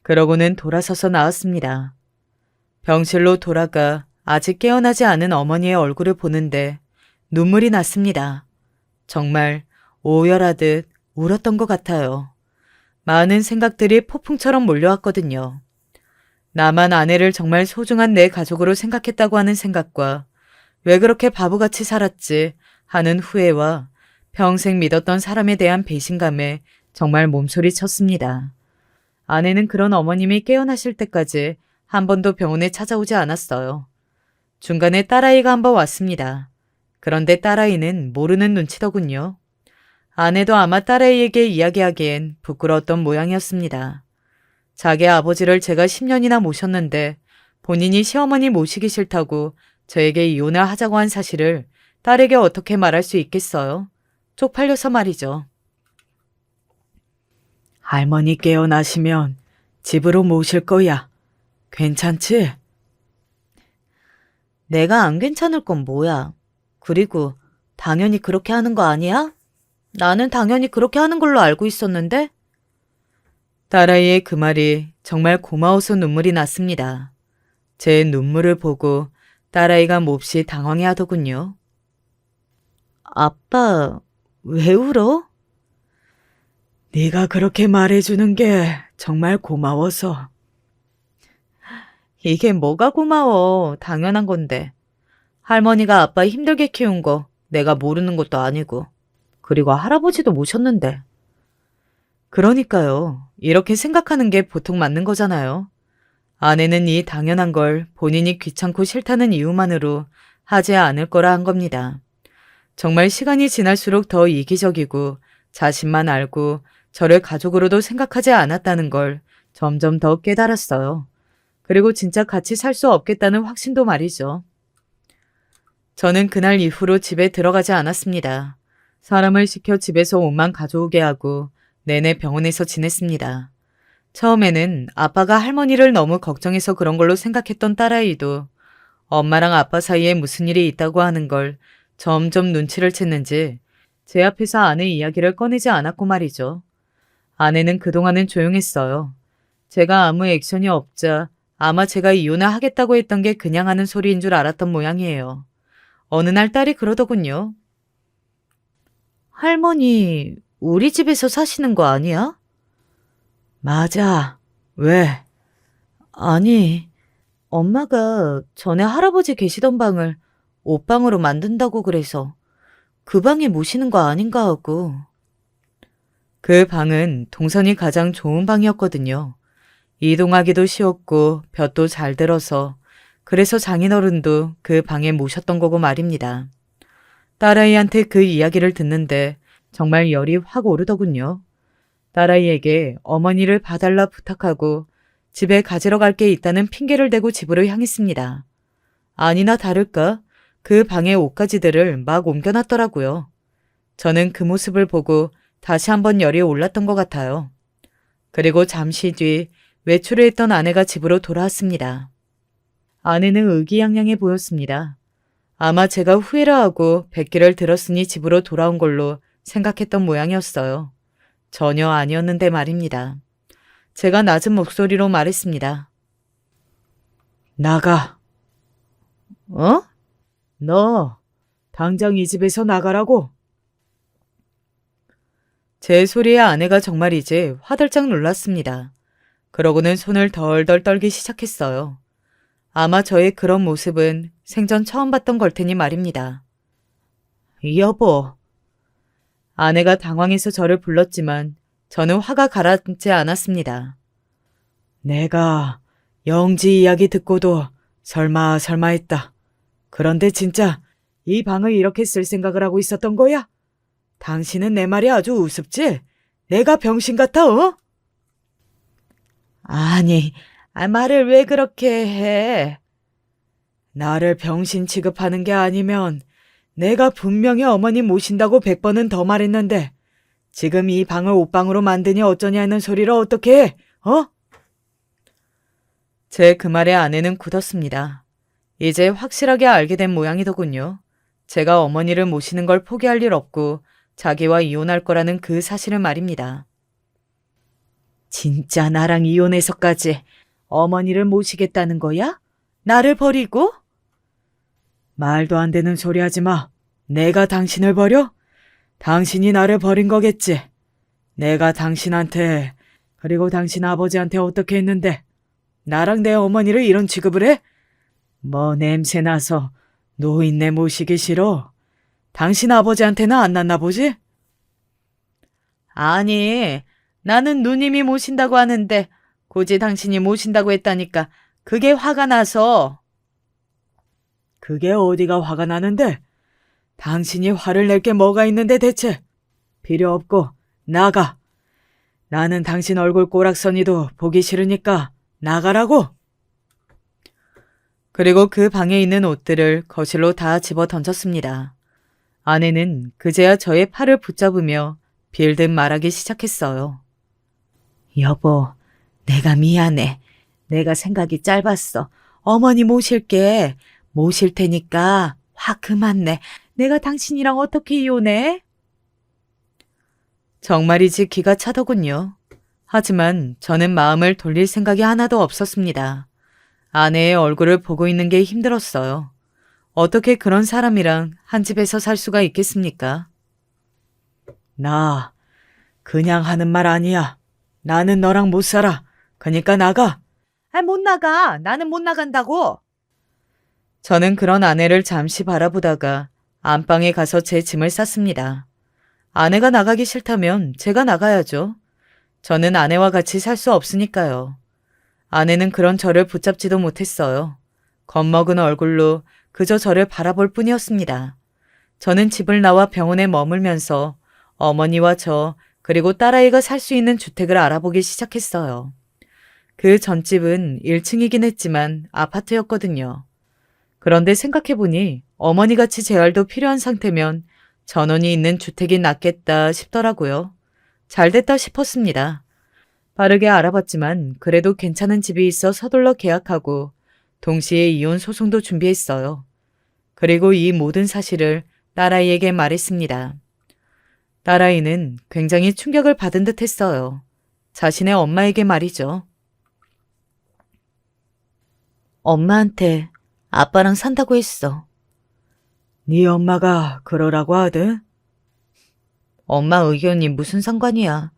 그러고는 돌아서서 나왔습니다. 병실로 돌아가 아직 깨어나지 않은 어머니의 얼굴을 보는데 눈물이 났습니다. 정말 오열하듯 울었던 것 같아요. 많은 생각들이 폭풍처럼 몰려왔거든요. 나만 아내를 정말 소중한 내 가족으로 생각했다고 하는 생각과 왜 그렇게 바보같이 살았지 하는 후회와 평생 믿었던 사람에 대한 배신감에 정말 몸소리 쳤습니다. 아내는 그런 어머님이 깨어나실 때까지 한 번도 병원에 찾아오지 않았어요. 중간에 딸아이가 한 번 왔습니다. 그런데 딸아이는 모르는 눈치더군요. 아내도 아마 딸아이에게 이야기하기엔 부끄러웠던 모양이었습니다. 자기 아버지를 제가 10년이나 모셨는데 본인이 시어머니 모시기 싫다고 저에게 이혼을 하자고 한 사실을 딸에게 어떻게 말할 수 있겠어요? 쪽팔려서 말이죠. 할머니 깨어나시면 집으로 모실 거야. 괜찮지? 내가 안 괜찮을 건 뭐야. 그리고 당연히 그렇게 하는 거 아니야? 나는 당연히 그렇게 하는 걸로 알고 있었는데? 딸아이의 그 말이 정말 고마워서 눈물이 났습니다. 제 눈물을 보고 딸아이가 몹시 당황해 하더군요. 아빠, 왜 울어? 네가 그렇게 말해주는 게 정말 고마워서. 이게 뭐가 고마워. 당연한 건데. 할머니가 아빠 힘들게 키운 거 내가 모르는 것도 아니고. 그리고 할아버지도 모셨는데. 그러니까요. 이렇게 생각하는 게 보통 맞는 거잖아요. 아내는 이 당연한 걸 본인이 귀찮고 싫다는 이유만으로 하지 않을 거라 한 겁니다. 정말 시간이 지날수록 더 이기적이고 자신만 알고 저를 가족으로도 생각하지 않았다는 걸 점점 더 깨달았어요. 그리고 진짜 같이 살 수 없겠다는 확신도 말이죠. 저는 그날 이후로 집에 들어가지 않았습니다. 사람을 시켜 집에서 옷만 가져오게 하고 내내 병원에서 지냈습니다. 처음에는 아빠가 할머니를 너무 걱정해서 그런 걸로 생각했던 딸아이도 엄마랑 아빠 사이에 무슨 일이 있다고 하는 걸 점점 눈치를 챘는지 제 앞에서 아내 이야기를 꺼내지 않았고 말이죠. 아내는 그동안은 조용했어요. 제가 아무 액션이 없자 아마 제가 이혼을 하겠다고 했던 게 그냥 하는 소리인 줄 알았던 모양이에요. 어느 날 딸이 그러더군요. 할머니, 우리 집에서 사시는 거 아니야? 맞아. 왜? 아니, 엄마가 전에 할아버지 계시던 방을 옷방으로 만든다고 그래서 그 방에 모시는 거 아닌가 하고. 그 방은 동선이 가장 좋은 방이었거든요. 이동하기도 쉬웠고 볕도 잘 들어서 그래서 장인어른도 그 방에 모셨던 거고 말입니다. 딸아이한테 그 이야기를 듣는데 정말 열이 확 오르더군요. 딸아이에게 어머니를 봐달라 부탁하고 집에 가지러 갈 게 있다는 핑계를 대고 집으로 향했습니다. 아니나 다를까 그 방의 옷가지들을 막 옮겨놨더라고요. 저는 그 모습을 보고 다시 한번 열이 올랐던 것 같아요. 그리고 잠시 뒤 외출을 했던 아내가 집으로 돌아왔습니다. 아내는 의기양양해 보였습니다. 아마 제가 후회를 하고 백기를 들었으니 집으로 돌아온 걸로 생각했던 모양이었어요. 전혀 아니었는데 말입니다. 제가 낮은 목소리로 말했습니다. 나가. 어? 너 당장 이 집에서 나가라고. 제 소리에 아내가 정말이지 화들짝 놀랐습니다. 그러고는 손을 덜덜 떨기 시작했어요. 아마 저의 그런 모습은 생전 처음 봤던 걸 테니 말입니다. 여보. 아내가 당황해서 저를 불렀지만 저는 화가 가라앉지 않았습니다. 내가 영지 이야기 듣고도 설마 했다. 그런데 진짜 이 방을 이렇게 쓸 생각을 하고 있었던 거야? 당신은 내 말이 아주 우습지? 내가 병신 같아, 어? 아니, 말을 왜 그렇게 해? 나를 병신 취급하는 게 아니면 내가 분명히 어머니 모신다고 100번은 더 말했는데 지금 이 방을 옷방으로 만드니 어쩌냐는 소리를 어떻게 해? 어? 제 그 말에 아내는 굳었습니다. 이제 확실하게 알게 된 모양이더군요. 제가 어머니를 모시는 걸 포기할 일 없고 자기와 이혼할 거라는 그 사실을 말입니다. 진짜 나랑 이혼해서까지 어머니를 모시겠다는 거야? 나를 버리고? 말도 안 되는 소리 하지 마. 내가 당신을 버려? 당신이 나를 버린 거겠지. 내가 당신한테 그리고 당신 아버지한테 어떻게 했는데 나랑 내 어머니를 이런 취급을 해? 뭐 냄새 나서 노인네 모시기 싫어? 당신 아버지한테는 안 났나 보지? 아니, 나는 누님이 모신다고 하는데 굳이 당신이 모신다고 했다니까 그게 화가 나서. 그게 어디가 화가 나는데? 당신이 화를 낼 게 뭐가 있는데 대체? 필요 없고 나가. 나는 당신 얼굴 꼬락서니도 보기 싫으니까 나가라고. 그리고 그 방에 있는 옷들을 거실로 다 집어 던졌습니다. 아내는 그제야 저의 팔을 붙잡으며 빌듯 말하기 시작했어요. 여보, 내가 미안해. 내가 생각이 짧았어. 어머니 모실 테니까 화 그만 내. 내가 당신이랑 어떻게 이혼해? 정말이지 기가 차더군요. 하지만 저는 마음을 돌릴 생각이 하나도 없었습니다. 아내의 얼굴을 보고 있는 게 힘들었어요. 어떻게 그런 사람이랑 한 집에서 살 수가 있겠습니까? 나 그냥 하는 말 아니야. 나는 너랑 못 살아. 그러니까 나가. 못 나가. 나는 못 나간다고. 저는 그런 아내를 잠시 바라보다가 안방에 가서 제 짐을 쌌습니다. 아내가 나가기 싫다면 제가 나가야죠. 저는 아내와 같이 살 수 없으니까요. 아내는 그런 저를 붙잡지도 못했어요. 겁먹은 얼굴로 그저 저를 바라볼 뿐이었습니다. 저는 집을 나와 병원에 머물면서 어머니와 저 그리고 딸아이가 살 수 있는 주택을 알아보기 시작했어요. 그 전집은 1층이긴 했지만 아파트였거든요. 그런데 생각해보니 어머니같이 재활도 필요한 상태면 전원이 있는 주택이 낫겠다 싶더라고요. 잘됐다 싶었습니다. 빠르게 알아봤지만 그래도 괜찮은 집이 있어 서둘러 계약하고 동시에 이혼 소송도 준비했어요. 그리고 이 모든 사실을 딸아이에게 말했습니다. 딸아이는 굉장히 충격을 받은 듯 했어요. 자신의 엄마에게 말이죠. 엄마한테 아빠랑 산다고 했어. 네 엄마가 그러라고 하든? 엄마 의견이 무슨 상관이야.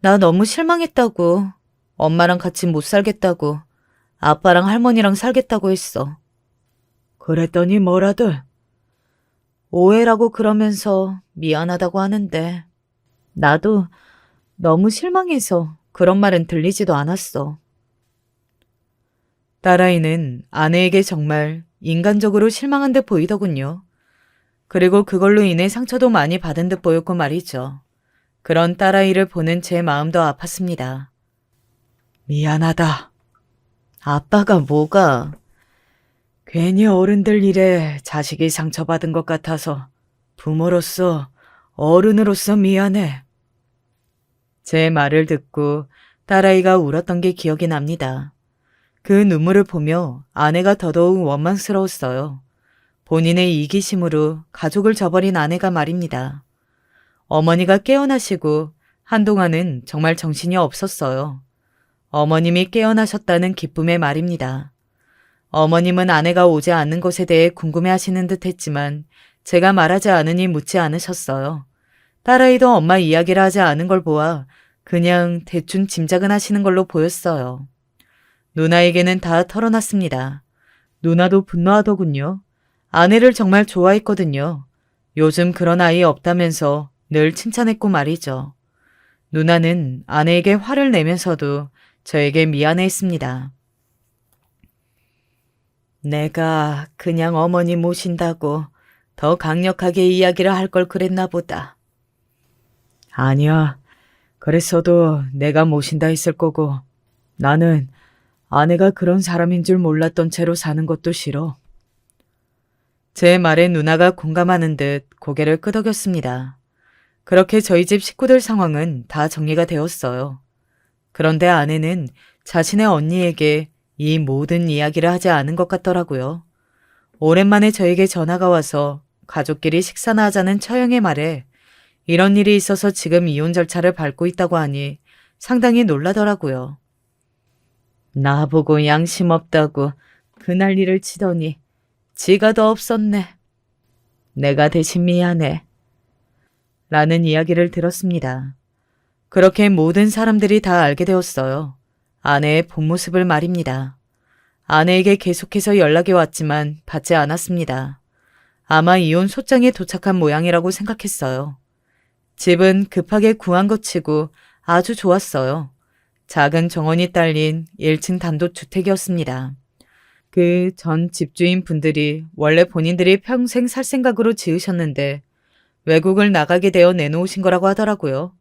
나 너무 실망했다고. 엄마랑 같이 못 살겠다고. 아빠랑 할머니랑 살겠다고 했어. 그랬더니 뭐라들? 오해라고 그러면서 미안하다고 하는데 나도 너무 실망해서 그런 말은 들리지도 않았어. 딸아이는 아내에게 정말 인간적으로 실망한 듯 보이더군요. 그리고 그걸로 인해 상처도 많이 받은 듯 보였고 말이죠. 그런 딸아이를 보는 제 마음도 아팠습니다. 미안하다. 아빠가 뭐가? 괜히 어른들 일에 자식이 상처받은 것 같아서 부모로서 어른으로서 미안해. 제 말을 듣고 딸아이가 울었던 게 기억이 납니다. 그 눈물을 보며 아내가 더더욱 원망스러웠어요. 본인의 이기심으로 가족을 저버린 아내가 말입니다. 어머니가 깨어나시고 한동안은 정말 정신이 없었어요. 어머님이 깨어나셨다는 기쁨의 말입니다. 어머님은 아내가 오지 않는 것에 대해 궁금해하시는 듯 했지만 제가 말하지 않으니 묻지 않으셨어요. 딸아이도 엄마 이야기를 하지 않은 걸 보아 그냥 대충 짐작은 하시는 걸로 보였어요. 누나에게는 다 털어놨습니다. 누나도 분노하더군요. 아내를 정말 좋아했거든요. 요즘 그런 아이 없다면서 늘 칭찬했고 말이죠. 누나는 아내에게 화를 내면서도 저에게 미안해했습니다. 내가 그냥 어머니 모신다고 더 강력하게 이야기를 할 걸 그랬나 보다. 아니야. 그랬어도 내가 모신다 했을 거고 나는 아내가 그런 사람인 줄 몰랐던 채로 사는 것도 싫어. 제 말에 누나가 공감하는 듯 고개를 끄덕였습니다. 그렇게 저희 집 식구들 상황은 다 정리가 되었어요. 그런데 아내는 자신의 언니에게 이 모든 이야기를 하지 않은 것 같더라고요. 오랜만에 저에게 전화가 와서 가족끼리 식사나 하자는 처형의 말에 이런 일이 있어서 지금 이혼 절차를 밟고 있다고 하니 상당히 놀라더라고요. 나보고 양심 없다고 그 난리를 치더니 지가 더 없었네. 내가 대신 미안해. 라는 이야기를 들었습니다. 그렇게 모든 사람들이 다 알게 되었어요. 아내의 본 모습을 말입니다. 아내에게 계속해서 연락이 왔지만 받지 않았습니다. 아마 이혼 소장에 도착한 모양이라고 생각했어요. 집은 급하게 구한 것 치고 아주 좋았어요. 작은 정원이 딸린 1층 단독주택이었습니다. 그 전 집주인 분들이 원래 본인들이 평생 살 생각으로 지으셨는데 외국을 나가게 되어 내놓으신 거라고 하더라고요.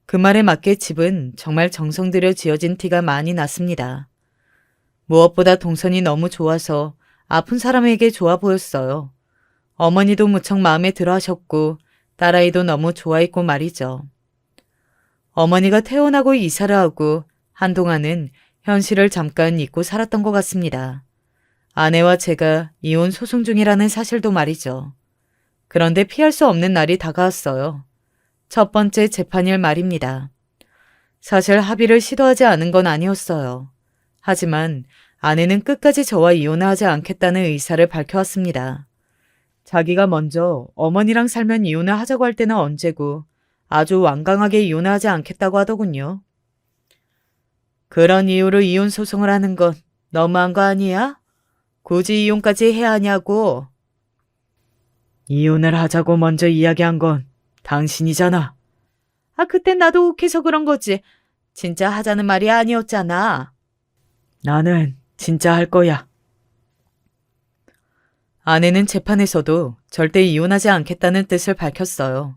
그 말에 맞게 집은 정말 정성 들여 지어진 티가 많이 났습니다. 무엇보다 동선이 너무 좋아서 아픈 사람에게 좋아 보였어요. 어머니도 무척 마음에 들어 하셨고 딸아이도 너무 좋아했고 말이죠. 어머니가 퇴원하고 이사를 하고 한동안은 현실을 잠깐 잊고 살았던 것 같습니다. 아내와 제가 이혼 소송 중이라는 사실도 말이죠. 그런데 피할 수 없는 날이 다가왔어요. 첫 번째 재판일 말입니다. 사실 합의를 시도하지 않은 건 아니었어요. 하지만 아내는 끝까지 저와 이혼을 하지 않겠다는 의사를 밝혀왔습니다. 자기가 먼저 어머니랑 살면 이혼을 하자고 할 때는 언제고 아주 완강하게 이혼을 하지 않겠다고 하더군요. 그런 이유로 이혼 소송을 하는 건 너무한 거 아니야? 굳이 이혼까지 해야 하냐고. 이혼을 하자고 먼저 이야기한 건 당신이잖아. 그땐 나도 욱해서 그런 거지. 진짜 하자는 말이 아니었잖아. 나는 진짜 할 거야. 아내는 재판에서도 절대 이혼하지 않겠다는 뜻을 밝혔어요.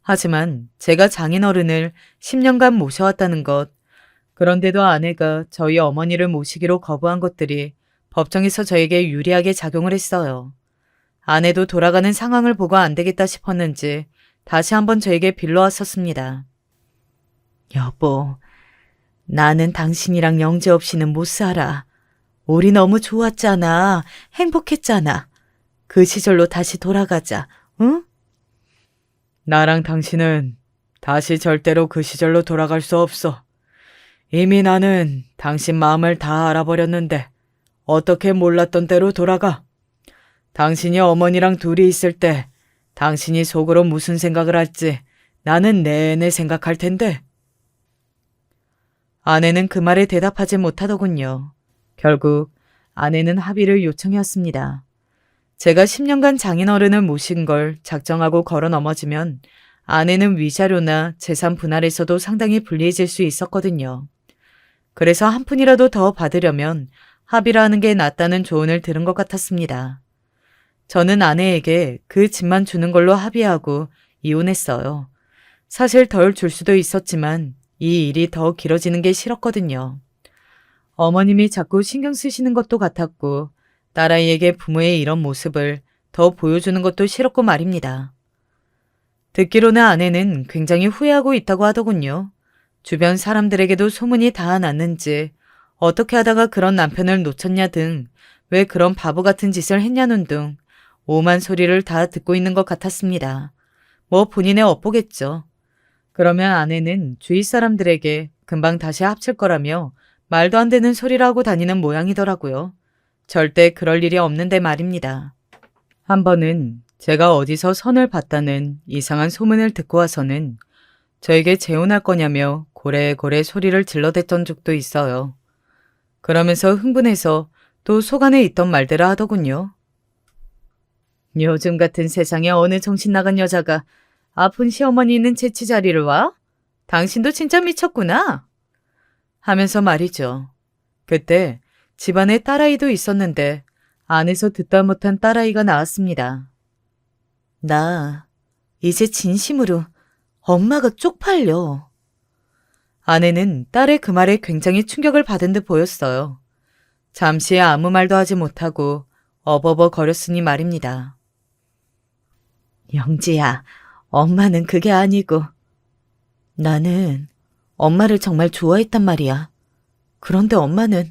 하지만 제가 장인어른을 10년간 모셔왔다는 것, 그런데도 아내가 저희 어머니를 모시기로 거부한 것들이 법정에서 저에게 유리하게 작용을 했어요. 아내도 돌아가는 상황을 보고 안 되겠다 싶었는지 다시 한번 저에게 빌러왔었습니다. 여보, 나는 당신이랑 영재 없이는 못 살아. 우리 너무 좋았잖아. 행복했잖아. 그 시절로 다시 돌아가자, 응? 나랑 당신은 다시 절대로 그 시절로 돌아갈 수 없어. 이미 나는 당신 마음을 다 알아버렸는데 어떻게 몰랐던 대로 돌아가? 당신이 어머니랑 둘이 있을 때 당신이 속으로 무슨 생각을 할지 나는 내내 생각할 텐데. 아내는 그 말에 대답하지 못하더군요. 결국 아내는 합의를 요청했습니다. 제가 10년간 장인어른을 모신 걸 작정하고 걸어 넘어지면 아내는 위자료나 재산 분할에서도 상당히 불리해질 수 있었거든요. 그래서 한 푼이라도 더 받으려면 합의를 하는 게 낫다는 조언을 들은 것 같았습니다. 저는 아내에게 그 집만 주는 걸로 합의하고 이혼했어요. 사실 덜 줄 수도 있었지만 이 일이 더 길어지는 게 싫었거든요. 어머님이 자꾸 신경 쓰시는 것도 같았고 딸아이에게 부모의 이런 모습을 더 보여주는 것도 싫었고 말입니다. 듣기로는 아내는 굉장히 후회하고 있다고 하더군요. 주변 사람들에게도 소문이 다 났는지 어떻게 하다가 그런 남편을 놓쳤냐 등 왜 그런 바보 같은 짓을 했냐는 등 오만 소리를 다 듣고 있는 것 같았습니다. 뭐 본인의 업보겠죠. 그러면 아내는 주위 사람들에게 금방 다시 합칠 거라며 말도 안 되는 소리를 하고 다니는 모양이더라고요. 절대 그럴 일이 없는데 말입니다. 한 번은 제가 어디서 선을 봤다는 이상한 소문을 듣고 와서는 저에게 재혼할 거냐며 고래고래 소리를 질러댔던 적도 있어요. 그러면서 흥분해서 또 속 안에 있던 말들을 하더군요. 요즘 같은 세상에 어느 정신 나간 여자가 아픈 시어머니 있는 채취 자리를 와? 당신도 진짜 미쳤구나. 하면서 말이죠. 그때 집안에 딸아이도 있었는데 안에서 듣다 못한 딸아이가 나왔습니다. 나 이제 진심으로 엄마가 쪽팔려. 아내는 딸의 그 말에 굉장히 충격을 받은 듯 보였어요. 잠시 아무 말도 하지 못하고 어버버 거렸으니 말입니다. 영지야, 엄마는 그게 아니고. 나는 엄마를 정말 좋아했단 말이야. 그런데 엄마는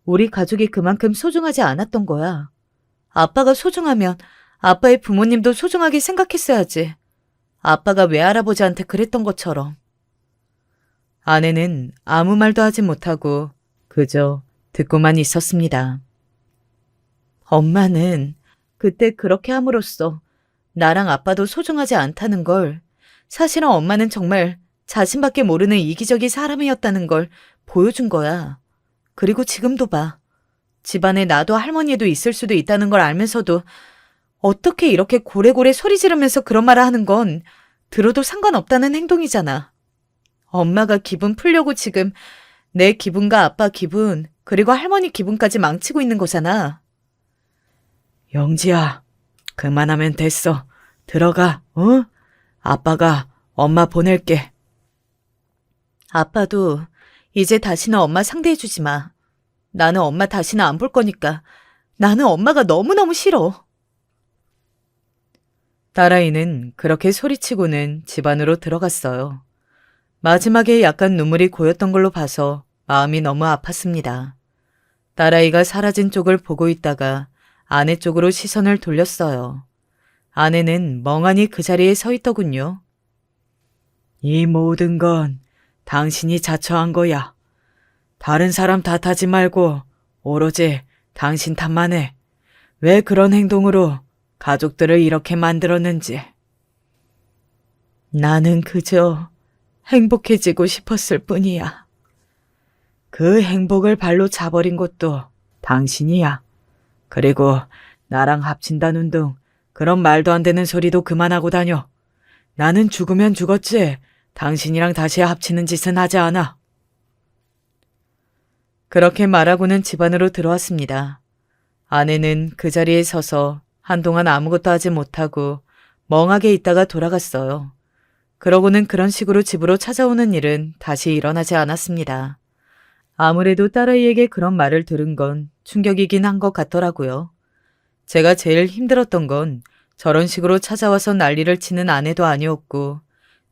우리 가족이 그만큼 소중하지 않았던 거야. 아빠가 소중하면 아빠의 부모님도 소중하게 생각했어야지. 아빠가 외할아버지한테 그랬던 것처럼. 아내는 아무 말도 하지 못하고 그저 듣고만 있었습니다. 엄마는 그때 그렇게 함으로써 나랑 아빠도 소중하지 않다는 걸, 사실은 엄마는 정말 자신밖에 모르는 이기적인 사람이었다는 걸 보여준 거야. 그리고 지금도 봐. 집안에 나도 할머니도 있을 수도 있다는 걸 알면서도 어떻게 이렇게 고래고래 소리 지르면서 그런 말을 하는 건 들어도 상관없다는 행동이잖아. 엄마가 기분 풀려고 지금 내 기분과 아빠 기분, 그리고 할머니 기분까지 망치고 있는 거잖아. 영지야, 그만하면 됐어. 들어가, 어? 아빠가 엄마 보낼게. 아빠도 이제 다시는 엄마 상대해주지 마. 나는 엄마 다시는 안 볼 거니까. 나는 엄마가 너무너무 싫어. 딸아이는 그렇게 소리치고는 집 안으로 들어갔어요. 마지막에 약간 눈물이 고였던 걸로 봐서 마음이 너무 아팠습니다. 딸아이가 사라진 쪽을 보고 있다가 아내 쪽으로 시선을 돌렸어요. 아내는 멍하니 그 자리에 서 있더군요. 이 모든 건 당신이 자처한 거야. 다른 사람 탓하지 말고 오로지 당신 탓만 해. 왜 그런 행동으로 가족들을 이렇게 만들었는지. 나는 그저 행복해지고 싶었을 뿐이야. 그 행복을 발로 차버린 것도 당신이야. 그리고 나랑 합친다는 둥 그런 말도 안 되는 소리도 그만하고 다녀. 나는 죽으면 죽었지 당신이랑 다시 합치는 짓은 하지 않아. 그렇게 말하고는 집 안으로 들어왔습니다. 아내는 그 자리에 서서 한동안 아무것도 하지 못하고 멍하게 있다가 돌아갔어요. 그러고는 그런 식으로 집으로 찾아오는 일은 다시 일어나지 않았습니다. 아무래도 딸아이에게 그런 말을 들은 건 충격이긴 한 것 같더라고요. 제가 제일 힘들었던 건 저런 식으로 찾아와서 난리를 치는 아내도 아니었고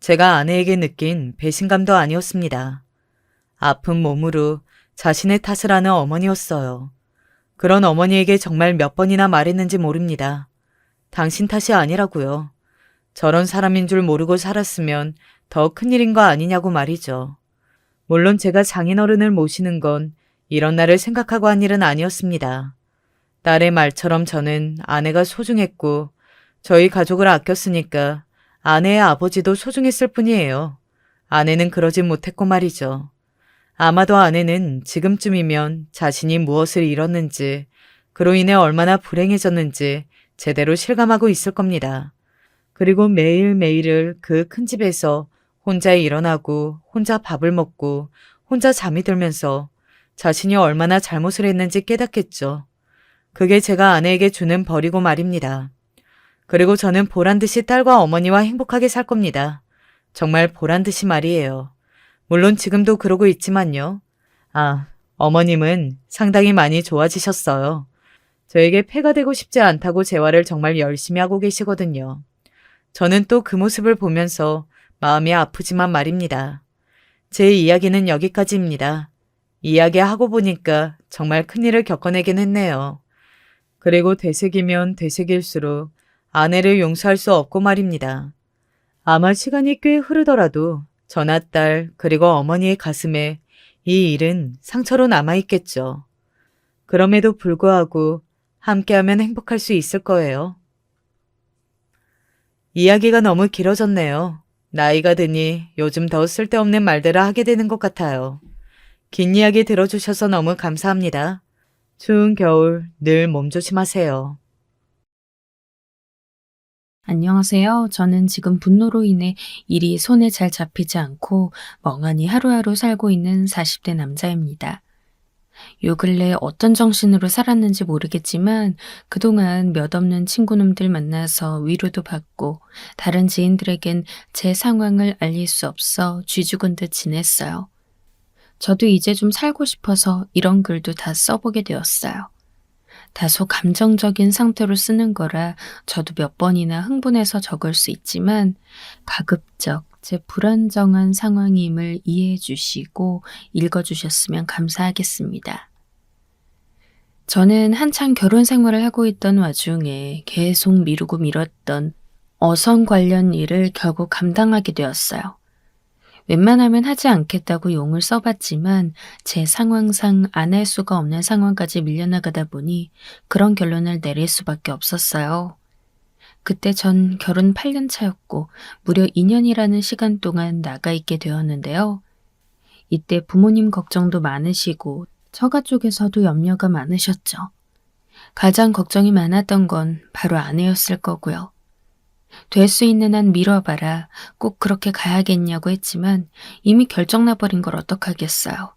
제가 아내에게 느낀 배신감도 아니었습니다. 아픈 몸으로 자신의 탓을 하는 어머니였어요. 그런 어머니에게 정말 몇 번이나 말했는지 모릅니다. 당신 탓이 아니라고요. 저런 사람인 줄 모르고 살았으면 더 큰일인 거 아니냐고 말이죠. 물론 제가 장인어른을 모시는 건 이런 날을 생각하고 한 일은 아니었습니다. 딸의 말처럼 저는 아내가 소중했고 저희 가족을 아꼈으니까 아내의 아버지도 소중했을 뿐이에요. 아내는 그러지 못했고 말이죠. 아마도 아내는 지금쯤이면 자신이 무엇을 잃었는지 그로 인해 얼마나 불행해졌는지 제대로 실감하고 있을 겁니다. 그리고 매일매일을 그 큰 집에서 혼자 일어나고 혼자 밥을 먹고 혼자 잠이 들면서 자신이 얼마나 잘못을 했는지 깨닫겠죠. 그게 제가 아내에게 주는 벌이고 말입니다. 그리고 저는 보란듯이 딸과 어머니와 행복하게 살 겁니다. 정말 보란듯이 말이에요. 물론 지금도 그러고 있지만요. 어머님은 상당히 많이 좋아지셨어요. 저에게 폐가 되고 싶지 않다고 재활을 정말 열심히 하고 계시거든요. 저는 또 그 모습을 보면서 마음이 아프지만 말입니다. 제 이야기는 여기까지입니다. 이야기하고 보니까 정말 큰일을 겪어내긴 했네요. 그리고 되새기면 되새길수록 아내를 용서할 수 없고 말입니다. 아마 시간이 꽤 흐르더라도 저나 딸 그리고 어머니의 가슴에 이 일은 상처로 남아있겠죠. 그럼에도 불구하고 함께하면 행복할 수 있을 거예요. 이야기가 너무 길어졌네요. 나이가 드니 요즘 더 쓸데없는 말들을 하게 되는 것 같아요. 긴 이야기 들어주셔서 너무 감사합니다. 추운 겨울 늘 몸 조심하세요. 안녕하세요. 저는 지금 분노로 인해 일이 손에 잘 잡히지 않고 멍하니 하루하루 살고 있는 40대 남자입니다. 요 근래 어떤 정신으로 살았는지 모르겠지만 그동안 몇 없는 친구놈들 만나서 위로도 받고 다른 지인들에겐 제 상황을 알릴 수 없어 쥐죽은 듯 지냈어요. 저도 이제 좀 살고 싶어서 이런 글도 다 써보게 되었어요. 다소 감정적인 상태로 쓰는 거라 저도 몇 번이나 흥분해서 적을 수 있지만 가급적 제 불안정한 상황임을 이해해 주시고 읽어 주셨으면 감사하겠습니다. 저는 한창 결혼 생활을 하고 있던 와중에 계속 미루고 미뤘던 어선 관련 일을 결국 감당하게 되었어요. 웬만하면 하지 않겠다고 용을 써봤지만 제 상황상 안 할 수가 없는 상황까지 밀려나가다 보니 그런 결론을 내릴 수밖에 없었어요. 그때 전 결혼 8년 차였고 무려 2년이라는 시간 동안 나가 있게 되었는데요. 이때 부모님 걱정도 많으시고 처가 쪽에서도 염려가 많으셨죠. 가장 걱정이 많았던 건 바로 아내였을 거고요. 될 수 있는 한 미뤄봐라. 꼭 그렇게 가야겠냐고 했지만 이미 결정나버린 걸 어떡하겠어요.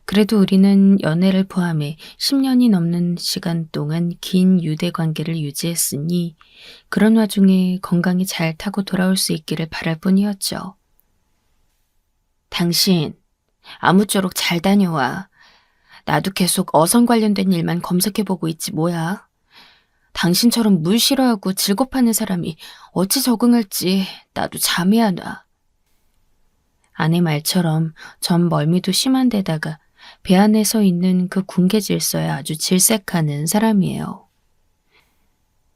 그래도 우리는 연애를 포함해 10년이 넘는 시간 동안 긴 유대 관계를 유지했으니 그런 와중에 건강히 잘 타고 돌아올 수 있기를 바랄 뿐이었죠. 당신, 아무쪼록 잘 다녀와. 나도 계속 어선 관련된 일만 검색해보고 있지 뭐야. 당신처럼 물 싫어하고 질겁하는 사람이 어찌 적응할지 나도 잠이 안 와. 아내 말처럼 전 멀미도 심한 데다가 배 안에 서 있는 그 군계 질서에 아주 질색하는 사람이에요.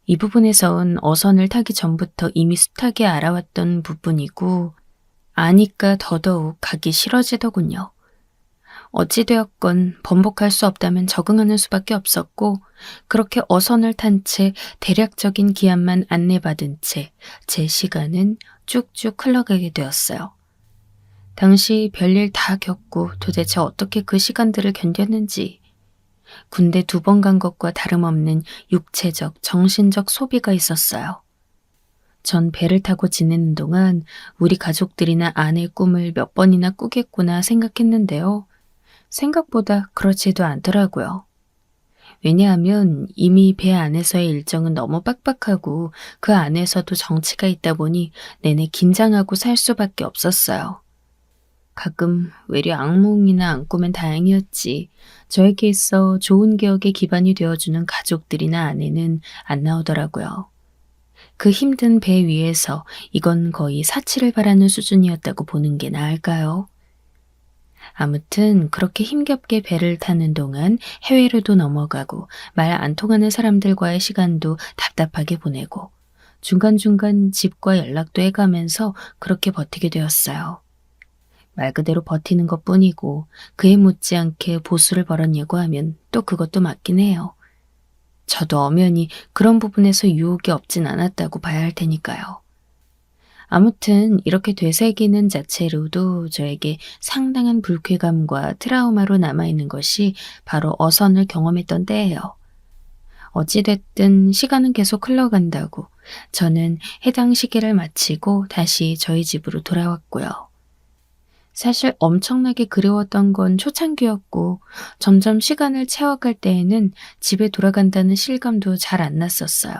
이 부분에선 어선을 타기 전부터 이미 숱하게 알아왔던 부분이고 아니까 더더욱 가기 싫어지더군요. 어찌되었건 번복할 수 없다면 적응하는 수밖에 없었고 그렇게 어선을 탄 채 대략적인 기한만 안내받은 채 제 시간은 쭉쭉 흘러가게 되었어요. 당시 별일 다 겪고 도대체 어떻게 그 시간들을 견뎠는지 군대 2번 간 것과 다름없는 육체적, 정신적 소비가 있었어요. 전 배를 타고 지내는 동안 우리 가족들이나 아내의 꿈을 몇 번이나 꾸겠구나 생각했는데요. 생각보다 그렇지도 않더라고요. 왜냐하면 이미 배 안에서의 일정은 너무 빡빡하고 그 안에서도 정치가 있다 보니 내내 긴장하고 살 수밖에 없었어요. 가끔 외려 악몽이나 안 꾸면 다행이었지. 저에게 있어 좋은 기억의 기반이 되어주는 가족들이나 아내는 안 나오더라고요. 그 힘든 배 위에서 이건 거의 사치를 바라는 수준이었다고 보는 게 나을까요? 아무튼 그렇게 힘겹게 배를 타는 동안 해외로도 넘어가고 말 안 통하는 사람들과의 시간도 답답하게 보내고 중간중간 집과 연락도 해가면서 그렇게 버티게 되었어요. 말 그대로 버티는 것뿐이고 그에 못지않게 보수를 벌었냐고 하면 또 그것도 맞긴 해요. 저도 엄연히 그런 부분에서 유혹이 없진 않았다고 봐야 할 테니까요. 아무튼 이렇게 되새기는 자체로도 저에게 상당한 불쾌감과 트라우마로 남아있는 것이 바로 어선을 경험했던 때예요. 어찌됐든 시간은 계속 흘러간다고 저는 해당 시기를 마치고 다시 저희 집으로 돌아왔고요. 사실 엄청나게 그리웠던 건 초창기였고 점점 시간을 채워갈 때에는 집에 돌아간다는 실감도 잘 안 났었어요.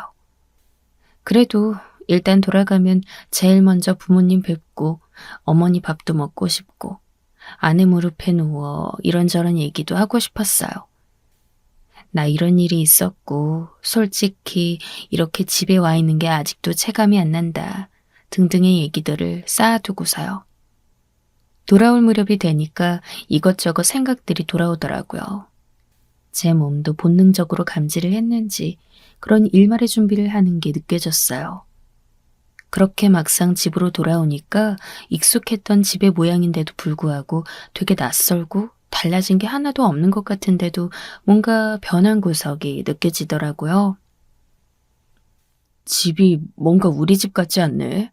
그래도 일단 돌아가면 제일 먼저 부모님 뵙고 어머니 밥도 먹고 싶고 아내 무릎에 누워 이런저런 얘기도 하고 싶었어요. 나 이런 일이 있었고 솔직히 이렇게 집에 와 있는 게 아직도 체감이 안 난다 등등의 얘기들을 쌓아두고서요. 돌아올 무렵이 되니까 이것저것 생각들이 돌아오더라고요. 제 몸도 본능적으로 감지를 했는지 그런 일말의 준비를 하는 게 느껴졌어요. 그렇게 막상 집으로 돌아오니까 익숙했던 집의 모양인데도 불구하고 되게 낯설고 달라진 게 하나도 없는 것 같은데도 뭔가 변한 구석이 느껴지더라고요. 집이 뭔가 우리 집 같지 않네.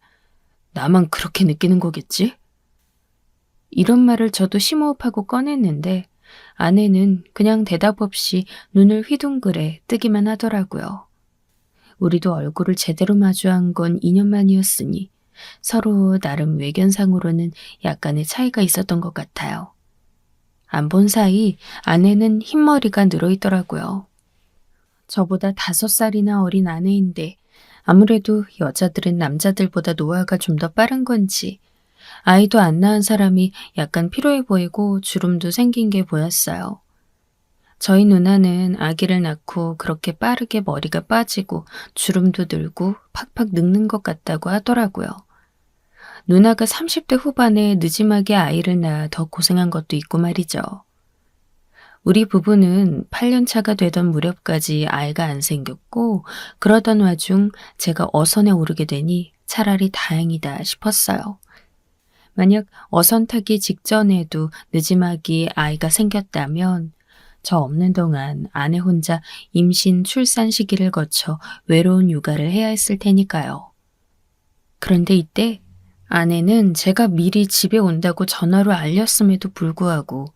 나만 그렇게 느끼는 거겠지? 이런 말을 저도 심호흡하고 꺼냈는데 아내는 그냥 대답 없이 눈을 휘둥그레 뜨기만 하더라고요. 우리도 얼굴을 제대로 마주한 건 2년 만이었으니 서로 나름 외견상으로는 약간의 차이가 있었던 것 같아요. 안 본 사이 아내는 흰머리가 늘어있더라고요. 저보다 5살이나 어린 아내인데 아무래도 여자들은 남자들보다 노화가 좀 더 빠른 건지 아이도 안 낳은 사람이 약간 피로해 보이고 주름도 생긴 게 보였어요. 저희 누나는 아기를 낳고 그렇게 빠르게 머리가 빠지고 주름도 들고 팍팍 늙는 것 같다고 하더라고요. 누나가 30대 후반에 느지막이 아이를 낳아 더 고생한 것도 있고 말이죠. 우리 부부는 8년 차가 되던 무렵까지 아이가 안 생겼고 그러던 와중 제가 어선에 오르게 되니 차라리 다행이다 싶었어요. 만약 어선 타기 직전에도 느지막이 아이가 생겼다면 저 없는 동안 아내 혼자 임신 출산 시기를 거쳐 외로운 육아를 해야 했을 테니까요. 그런데 이때 아내는 제가 미리 집에 온다고 전화로 알렸음에도 불구하고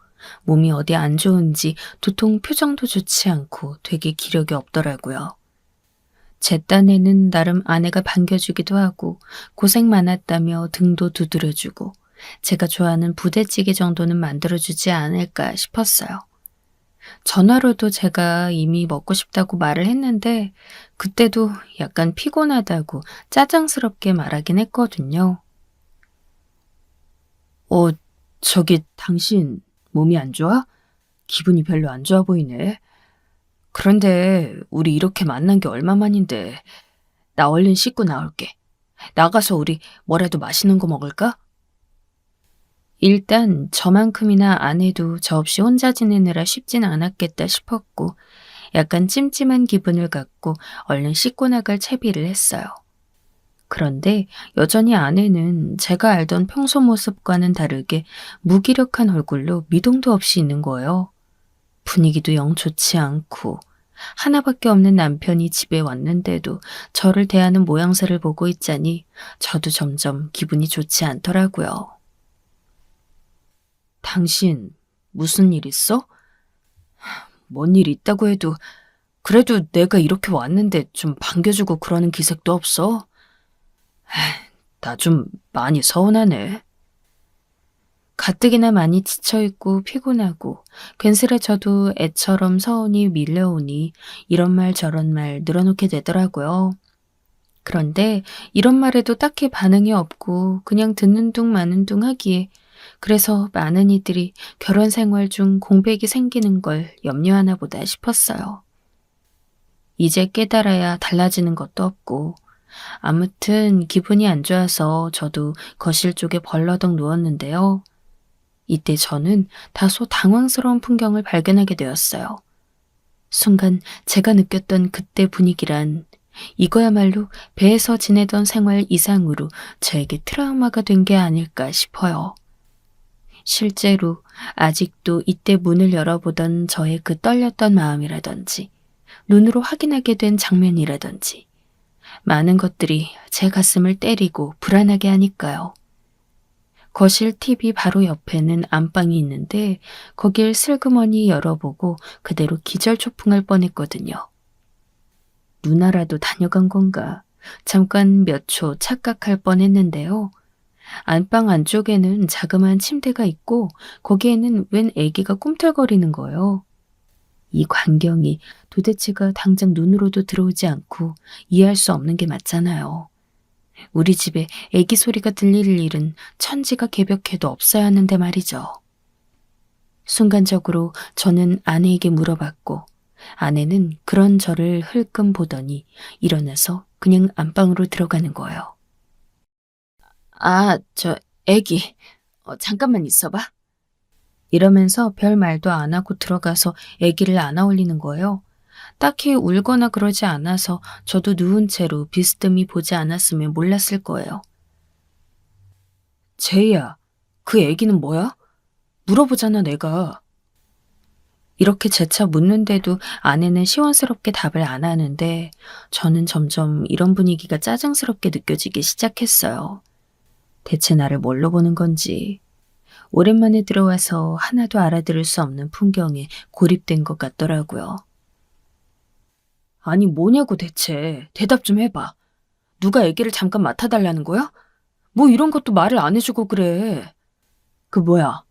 몸이 어디 안 좋은지 도통 표정도 좋지 않고 되게 기력이 없더라고요. 제 딴에는 나름 아내가 반겨주기도 하고 고생 많았다며 등도 두드려주고 제가 좋아하는 부대찌개 정도는 만들어주지 않을까 싶었어요. 전화로도 제가 이미 먹고 싶다고 말을 했는데 그때도 약간 피곤하다고 짜증스럽게 말하긴 했거든요. 저기 당신 몸이 안 좋아? 기분이 별로 안 좋아 보이네. 그런데 우리 이렇게 만난 게 얼마만인데 나 얼른 씻고 나올게. 나가서 우리 뭐라도 맛있는 거 먹을까? 일단 저만큼이나 아내도 저 없이 혼자 지내느라 쉽진 않았겠다 싶었고 약간 찜찜한 기분을 갖고 얼른 씻고 나갈 채비를 했어요. 그런데 여전히 아내는 제가 알던 평소 모습과는 다르게 무기력한 얼굴로 미동도 없이 있는 거예요. 분위기도 영 좋지 않고 하나밖에 없는 남편이 집에 왔는데도 저를 대하는 모양새를 보고 있자니 저도 점점 기분이 좋지 않더라고요. 당신 무슨 일 있어? 뭔 일 있다고 해도 그래도 내가 이렇게 왔는데 좀 반겨주고 그러는 기색도 없어. 나 좀 많이 서운하네. 가뜩이나 많이 지쳐있고 피곤하고 괜스레 저도 애처럼 서운이 밀려오니 이런 말 저런 말 늘어놓게 되더라고요. 그런데 이런 말에도 딱히 반응이 없고 그냥 듣는 둥 마는 둥 하기에 그래서 많은 이들이 결혼 생활 중 공백이 생기는 걸 염려하나 보다 싶었어요. 이제 깨달아야 달라지는 것도 없고 아무튼 기분이 안 좋아서 저도 거실 쪽에 벌러덩 누웠는데요. 이때 저는 다소 당황스러운 풍경을 발견하게 되었어요. 순간 제가 느꼈던 그때 분위기란 이거야말로 배에서 지내던 생활 이상으로 저에게 트라우마가 된 게 아닐까 싶어요. 실제로 아직도 이때 문을 열어보던 저의 그 떨렸던 마음이라든지 눈으로 확인하게 된 장면이라든지 많은 것들이 제 가슴을 때리고 불안하게 하니까요. 거실 TV 바로 옆에는 안방이 있는데 거길 슬그머니 열어보고 그대로 기절초풍할 뻔했거든요. 누나라도 다녀간 건가 잠깐 몇 초 착각할 뻔했는데요. 안방 안쪽에는 자그마한 침대가 있고 거기에는 웬 아기가 꿈틀거리는 거예요. 이 광경이 도대체가 당장 눈으로도 들어오지 않고 이해할 수 없는 게 맞잖아요. 우리 집에 아기 소리가 들릴 일은 천지가 개벽해도 없어야 하는데 말이죠. 순간적으로 저는 아내에게 물어봤고 아내는 그런 저를 흘끔 보더니 일어나서 그냥 안방으로 들어가는 거예요. 아, 애기. 잠깐만 있어봐. 이러면서 별 말도 안 하고 들어가서 애기를 안아 올리는 거예요. 딱히 울거나 그러지 않아서 저도 누운 채로 비스듬히 보지 않았으면 몰랐을 거예요. 제이야, 그 애기는 뭐야? 물어보잖아, 내가. 이렇게 재차 묻는데도 아내는 시원스럽게 답을 안 하는데 저는 점점 이런 분위기가 짜증스럽게 느껴지기 시작했어요. 대체 나를 뭘로 보는 건지. 오랜만에 들어와서 하나도 알아들을 수 없는 풍경에 고립된 것 같더라고요. 아니, 뭐냐고 대체. 대답 좀 해봐. 누가 애기를 잠깐 맡아달라는 거야? 뭐 이런 것도 말을 안 해주고 그래. 그 뭐야,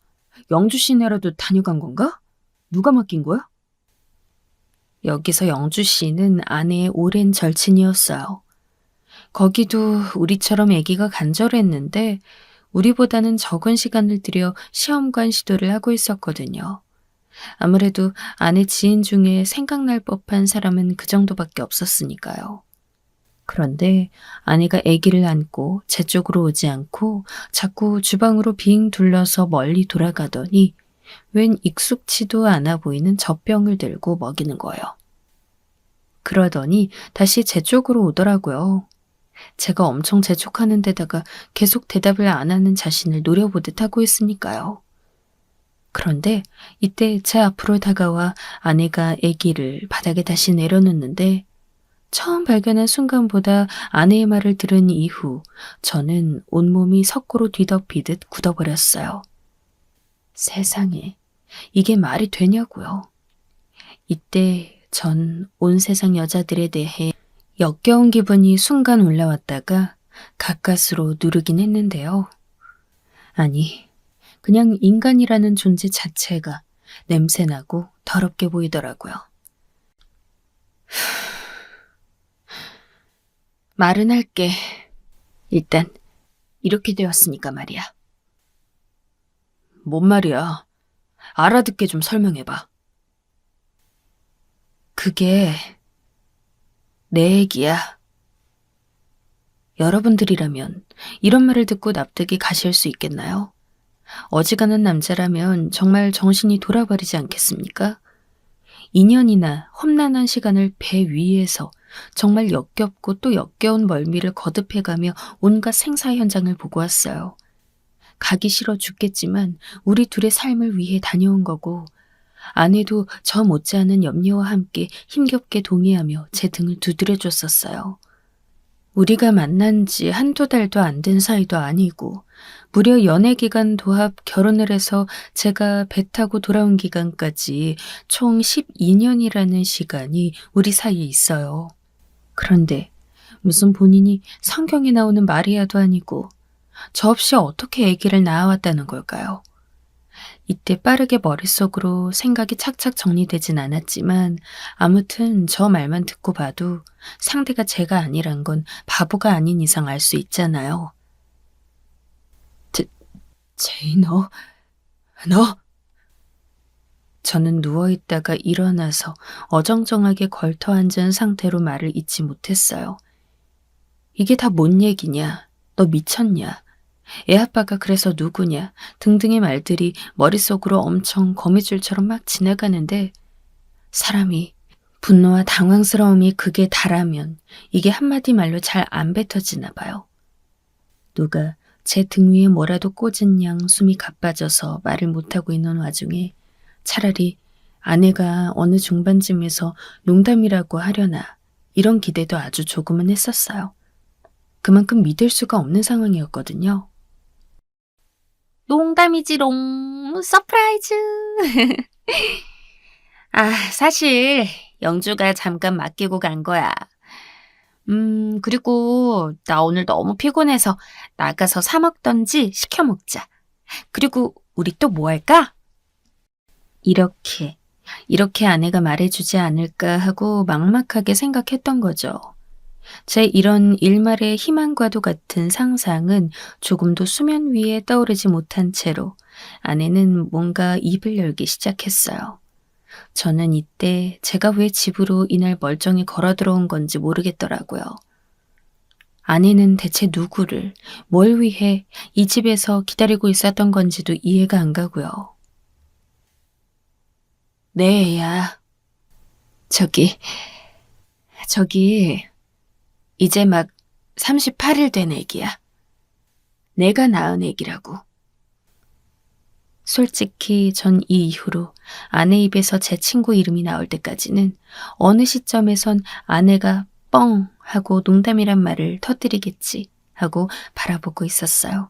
영주 시내라도 다녀간 건가? 누가 맡긴 거야? 여기서 영주 씨는 아내의 오랜 절친이었어요. 거기도 우리처럼 아기가 간절했는데 우리보다는 적은 시간을 들여 시험관 시도를 하고 있었거든요. 아무래도 아내 지인 중에 생각날 법한 사람은 그 정도밖에 없었으니까요. 그런데 아내가 아기를 안고 제 쪽으로 오지 않고 자꾸 주방으로 빙 둘러서 멀리 돌아가더니 웬 익숙치도 않아 보이는 젖병을 들고 먹이는 거예요. 그러더니 다시 제 쪽으로 오더라고요. 제가 엄청 재촉하는 데다가 계속 대답을 안 하는 자신을 노려보듯 하고 있으니까요. 그런데 이때 제 앞으로 다가와 아내가 아기를 바닥에 다시 내려놓는데 처음 발견한 순간보다 아내의 말을 들은 이후 저는 온몸이 석고로 뒤덮이듯 굳어버렸어요. 세상에, 이게 말이 되냐고요. 이때 전 온 세상 여자들에 대해 역겨운 기분이 순간 올라왔다가 가까스로 누르긴 했는데요. 아니, 그냥 인간이라는 존재 자체가 냄새나고 더럽게 보이더라고요. 말은 할게. 일단 이렇게 되었으니까 말이야. 뭔 말이야? 알아듣게 좀 설명해봐. 그게 내 얘기야. 여러분들이라면 이런 말을 듣고 납득이 가실 수 있겠나요? 어지간한 남자라면 정말 정신이 돌아버리지 않겠습니까? 2년이나 험난한 시간을 배 위에서 정말 역겹고 또 역겨운 멀미를 거듭해가며 온갖 생사 현장을 보고 왔어요. 가기 싫어 죽겠지만 우리 둘의 삶을 위해 다녀온 거고 아내도 저 못지않은 염려와 함께 힘겹게 동의하며 제 등을 두드려줬었어요. 우리가 만난 지 한두 달도 안 된 사이도 아니고 무려 연애 기간 도합 결혼을 해서 제가 배 타고 돌아온 기간까지 총 12년이라는 시간이 우리 사이에 있어요. 그런데 무슨 본인이 성경에 나오는 마리아도 아니고 저 없이 어떻게 아기를 낳아왔다는 걸까요? 이때 빠르게 머릿속으로 생각이 착착 정리되진 않았지만 아무튼 저 말만 듣고 봐도 상대가 제가 아니란 건 바보가 아닌 이상 알 수 있잖아요. 제이 너. 저는 누워있다가 일어나서 어정쩡하게 걸터앉은 상태로 말을 잇지 못했어요. 이게 다 뭔 얘기냐? 너 미쳤냐? 애아빠가 그래서 누구냐? 등등의 말들이 머릿속으로 엄청 거미줄처럼 막 지나가는데 사람이 분노와 당황스러움이 극에 달하면 이게 한마디 말로 잘 안 뱉어지나 봐요. 누가 제 등 위에 뭐라도 꽂은 양 숨이 가빠져서 말을 못하고 있는 와중에 차라리 아내가 어느 중반쯤에서 농담이라고 하려나 이런 기대도 아주 조금은 했었어요. 그만큼 믿을 수가 없는 상황이었거든요. 농담이지롱. 서프라이즈. 사실 영주가 잠깐 맡기고 간 거야. 그리고 나 오늘 너무 피곤해서 나가서 사 먹던지 시켜 먹자. 그리고 우리 또 뭐 할까? 이렇게 아내가 말해주지 않을까 하고 막막하게 생각했던 거죠. 제 이런 일말의 희망과도 같은 상상은 조금도 수면 위에 떠오르지 못한 채로 아내는 뭔가 입을 열기 시작했어요. 저는 이때 제가 왜 집으로 이날 멀쩡히 걸어 들어온 건지 모르겠더라고요. 아내는 대체 누구를, 뭘 위해 이 집에서 기다리고 있었던 건지도 이해가 안 가고요. 네, 애야. 저기, 이제 막 38일 된 애기야. 내가 낳은 애기라고. 솔직히 전 이 이후로 아내 입에서 제 친구 이름이 나올 때까지는 어느 시점에선 아내가 뻥 하고 농담이란 말을 터뜨리겠지 하고 바라보고 있었어요.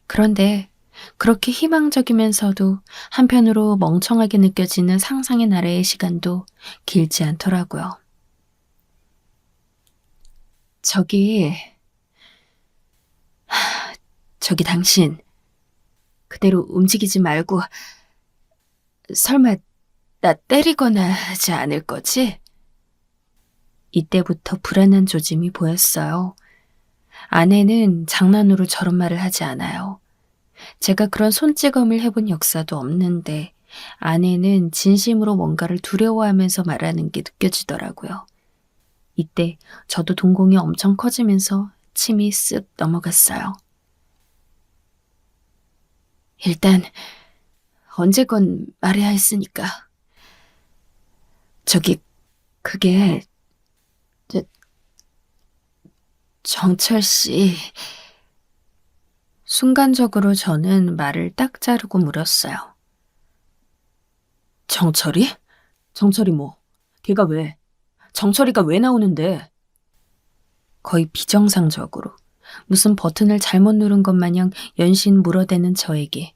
그런데 그렇게 희망적이면서도 한편으로 멍청하게 느껴지는 상상의 나래의 시간도 길지 않더라고요. 저기 당신 그대로 움직이지 말고 설마 나 때리거나 하지 않을 거지? 이때부터 불안한 조짐이 보였어요. 아내는 장난으로 저런 말을 하지 않아요. 제가 그런 손찌검을 해본 역사도 없는데 아내는 진심으로 뭔가를 두려워하면서 말하는 게 느껴지더라고요. 이때 저도 동공이 엄청 커지면서 침이 쓱 넘어갔어요. 일단 언제건 말해야 했으니까. 그게 정철 씨. 순간적으로 저는 말을 딱 자르고 물었어요. 정철이? 정철이 뭐? 걔가 왜? 정철이가 왜 나오는데? 거의 비정상적으로 무슨 버튼을 잘못 누른 것 마냥 연신 물어대는 저에게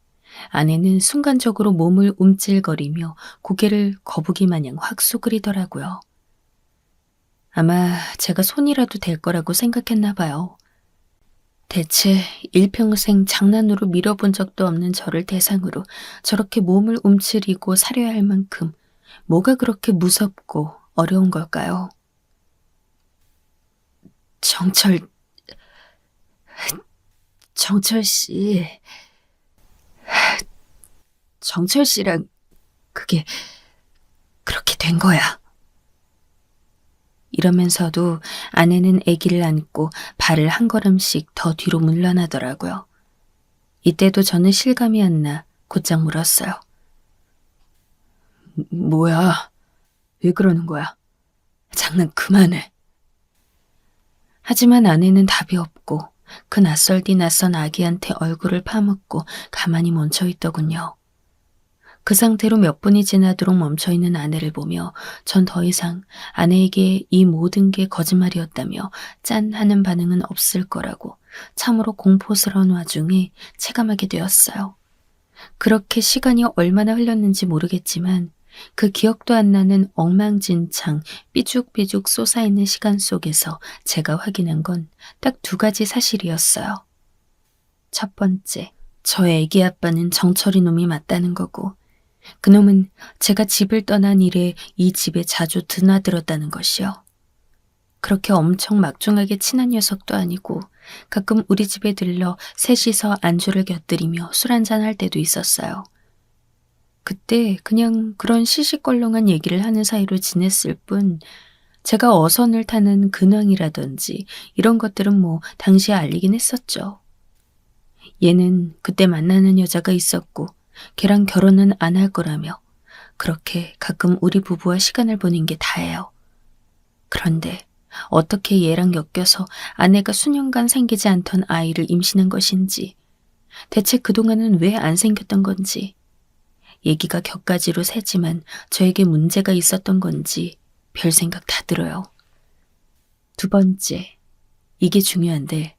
아내는 순간적으로 몸을 움찔거리며 고개를 거북이 마냥 확 수그리더라고요. 아마 제가 손이라도 될 거라고 생각했나 봐요. 대체 일평생 장난으로 밀어본 적도 없는 저를 대상으로 저렇게 몸을 움츠리고 사려야 할 만큼 뭐가 그렇게 무섭고 어려운 걸까요? 정철 씨. 정철 씨랑 그게 그렇게 된 거야. 이러면서도 아내는 아기를 안고 발을 한 걸음씩 더 뒤로 물러나더라고요. 이때도 저는 실감이 안 나 곧장 물었어요. 뭐야? 왜 그러는 거야? 장난 그만해. 하지만 아내는 답이 없고 그 낯설디 낯선 아기한테 얼굴을 파묻고 가만히 멈춰있더군요. 그 상태로 몇 분이 지나도록 멈춰있는 아내를 보며 전 더 이상 아내에게 이 모든 게 거짓말이었다며 짠 하는 반응은 없을 거라고 참으로 공포스러운 와중에 체감하게 되었어요. 그렇게 시간이 얼마나 흘렀는지 모르겠지만 그 기억도 안 나는 엉망진창 삐죽삐죽 솟아있는 시간 속에서 제가 확인한 건 딱 2가지 사실이었어요. 첫 번째, 저의 애기 아빠는 정철이 놈이 맞다는 거고 그놈은 제가 집을 떠난 이래 이 집에 자주 드나들었다는 것이요. 그렇게 엄청 막중하게 친한 녀석도 아니고 가끔 우리 집에 들러 셋이서 안주를 곁들이며 술 한잔 할 때도 있었어요. 그때 그냥 그런 시시껄렁한 얘기를 하는 사이로 지냈을 뿐 제가 어선을 타는 근황이라든지 이런 것들은 뭐 당시에 알리긴 했었죠. 얘는 그때 만나는 여자가 있었고 걔랑 결혼은 안 할 거라며 그렇게 가끔 우리 부부와 시간을 보낸 게 다예요. 그런데 어떻게 얘랑 엮여서 아내가 수년간 생기지 않던 아이를 임신한 것인지 대체 그동안은 왜 안 생겼던 건지 얘기가 격가지로 새지만 저에게 문제가 있었던 건지 별 생각 다 들어요. 2번째, 이게 중요한데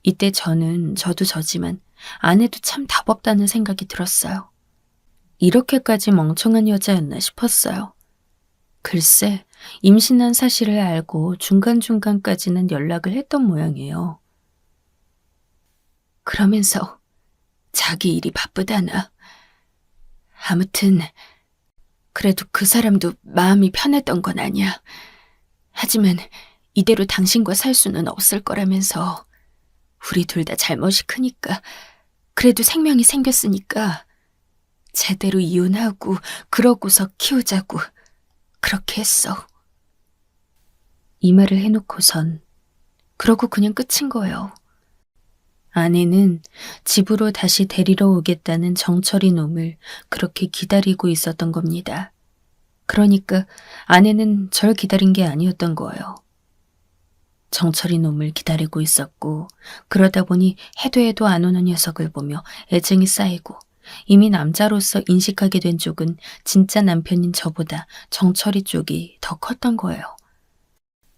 이때 저도 저지만 아내도 참 답 없다는 생각이 들었어요. 이렇게까지 멍청한 여자였나 싶었어요. 글쎄, 임신한 사실을 알고 중간중간까지는 연락을 했던 모양이에요. 그러면서 자기 일이 바쁘다나. 아무튼 그래도 그 사람도 마음이 편했던 건 아니야. 하지만 이대로 당신과 살 수는 없을 거라면서 우리 둘 다 잘못이 크니까 그래도 생명이 생겼으니까 제대로 이혼하고 그러고서 키우자고 그렇게 했어. 이 말을 해놓고선 그러고 그냥 끝인 거예요. 아내는 집으로 다시 데리러 오겠다는 정철이 놈을 그렇게 기다리고 있었던 겁니다. 그러니까 아내는 절 기다린 게 아니었던 거예요. 정철이 놈을 기다리고 있었고, 그러다 보니 해도 해도 안 오는 녀석을 보며 애증이 쌓이고, 이미 남자로서 인식하게 된 쪽은 진짜 남편인 저보다 정철이 쪽이 더 컸던 거예요.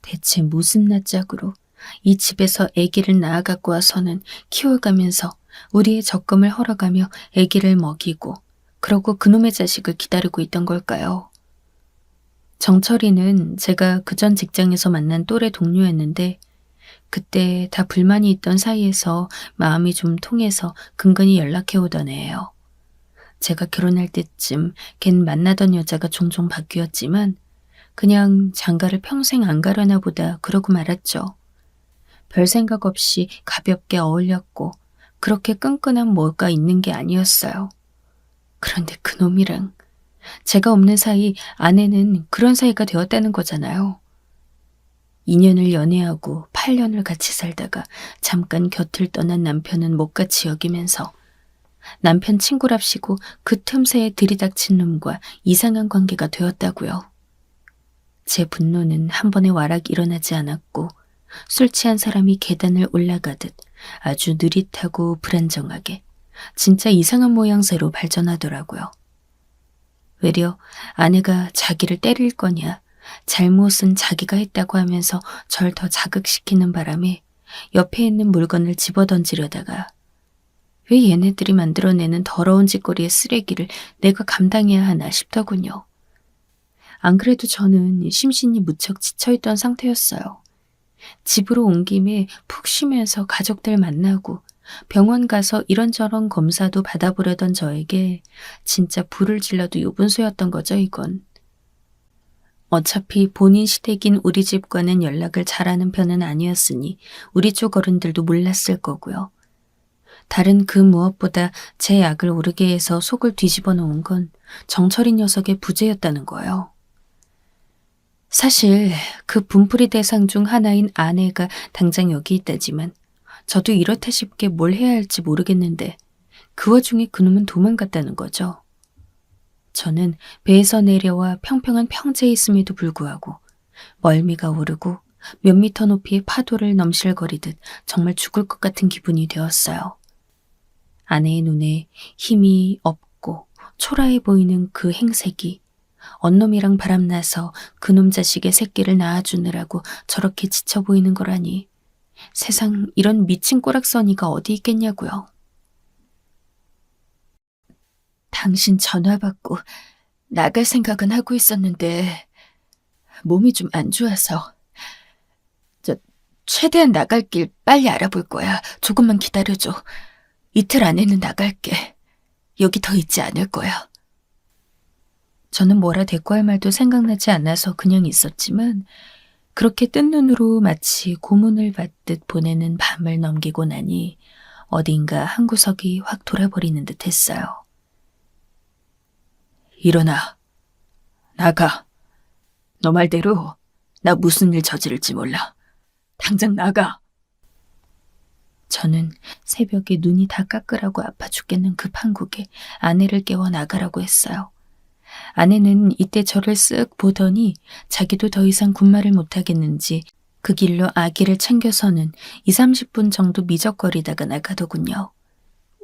대체 무슨 낯짝으로 이 집에서 아기를 낳아 갖고 와서는 키워가면서 우리의 적금을 헐어가며 아기를 먹이고, 그러고 그놈의 자식을 기다리고 있던 걸까요? 정철이는 제가 그전 직장에서 만난 또래 동료였는데 그때 다 불만이 있던 사이에서 마음이 좀 통해서 근근히 연락해 오던 애예요. 제가 결혼할 때쯤 걘 만나던 여자가 종종 바뀌었지만 그냥 장가를 평생 안 가려나 보다 그러고 말았죠. 별 생각 없이 가볍게 어울렸고 그렇게 끈끈한 뭐가 있는 게 아니었어요. 그런데 그놈이랑 제가 없는 사이 아내는 그런 사이가 되었다는 거잖아요. 2년을 연애하고 8년을 같이 살다가 잠깐 곁을 떠난 남편은 못같이 여기면서 남편 친구랍시고 그 틈새에 들이닥친 놈과 이상한 관계가 되었다고요. 제 분노는 한 번에 와락 일어나지 않았고 술 취한 사람이 계단을 올라가듯 아주 느릿하고 불안정하게 진짜 이상한 모양새로 발전하더라고요. 외려 아내가 자기를 때릴 거냐, 잘못은 자기가 했다고 하면서 절 더 자극시키는 바람에 옆에 있는 물건을 집어던지려다가 왜 얘네들이 만들어내는 더러운 짓거리의 쓰레기를 내가 감당해야 하나 싶더군요. 안 그래도 저는 심신이 무척 지쳐있던 상태였어요. 집으로 온 김에 푹 쉬면서 가족들 만나고 병원 가서 이런저런 검사도 받아보려던 저에게 진짜 불을 질러도 유분수였던 거죠, 이건. 어차피 본인 시댁인 우리 집과는 연락을 잘하는 편은 아니었으니 우리 쪽 어른들도 몰랐을 거고요. 다른 그 무엇보다 제 약을 오르게 해서 속을 뒤집어 놓은 건 정철이 녀석의 부재였다는 거예요. 사실 그 분풀이 대상 중 하나인 아내가 당장 여기 있다지만 저도 이렇다 싶게 뭘 해야 할지 모르겠는데 그 와중에 그놈은 도망갔다는 거죠. 저는 배에서 내려와 평평한 평지에 있음에도 불구하고 멀미가 오르고 몇 미터 높이의 파도를 넘실거리듯 정말 죽을 것 같은 기분이 되었어요. 아내의 눈에 힘이 없고 초라해 보이는 그 행색이 언놈이랑 바람나서 그놈 자식의 새끼를 낳아주느라고 저렇게 지쳐 보이는 거라니 세상 이런 미친 꼬락서니가 어디 있겠냐고요. 당신 전화 받고 나갈 생각은 하고 있었는데 몸이 좀 안 좋아서 최대한 나갈 길 빨리 알아볼 거야. 조금만 기다려줘. 이틀 안에는 나갈게. 여기 더 있지 않을 거야. 저는 뭐라 대꾸할 말도 생각나지 않아서 그냥 있었지만 그렇게 뜬 눈으로 마치 고문을 받듯 보내는 밤을 넘기고 나니 어딘가 한 구석이 확 돌아버리는 듯 했어요. 일어나. 나가. 너 말대로 나 무슨 일 저지를지 몰라. 당장 나가. 저는 새벽에 눈이 다 까끌하고 아파 죽겠는 급한국에 아내를 깨워 나가라고 했어요. 아내는 이때 저를 쓱 보더니 자기도 더 이상 군말을 못하겠는지 그 길로 아기를 챙겨서는 20-30분 정도 미적거리다가 나가더군요.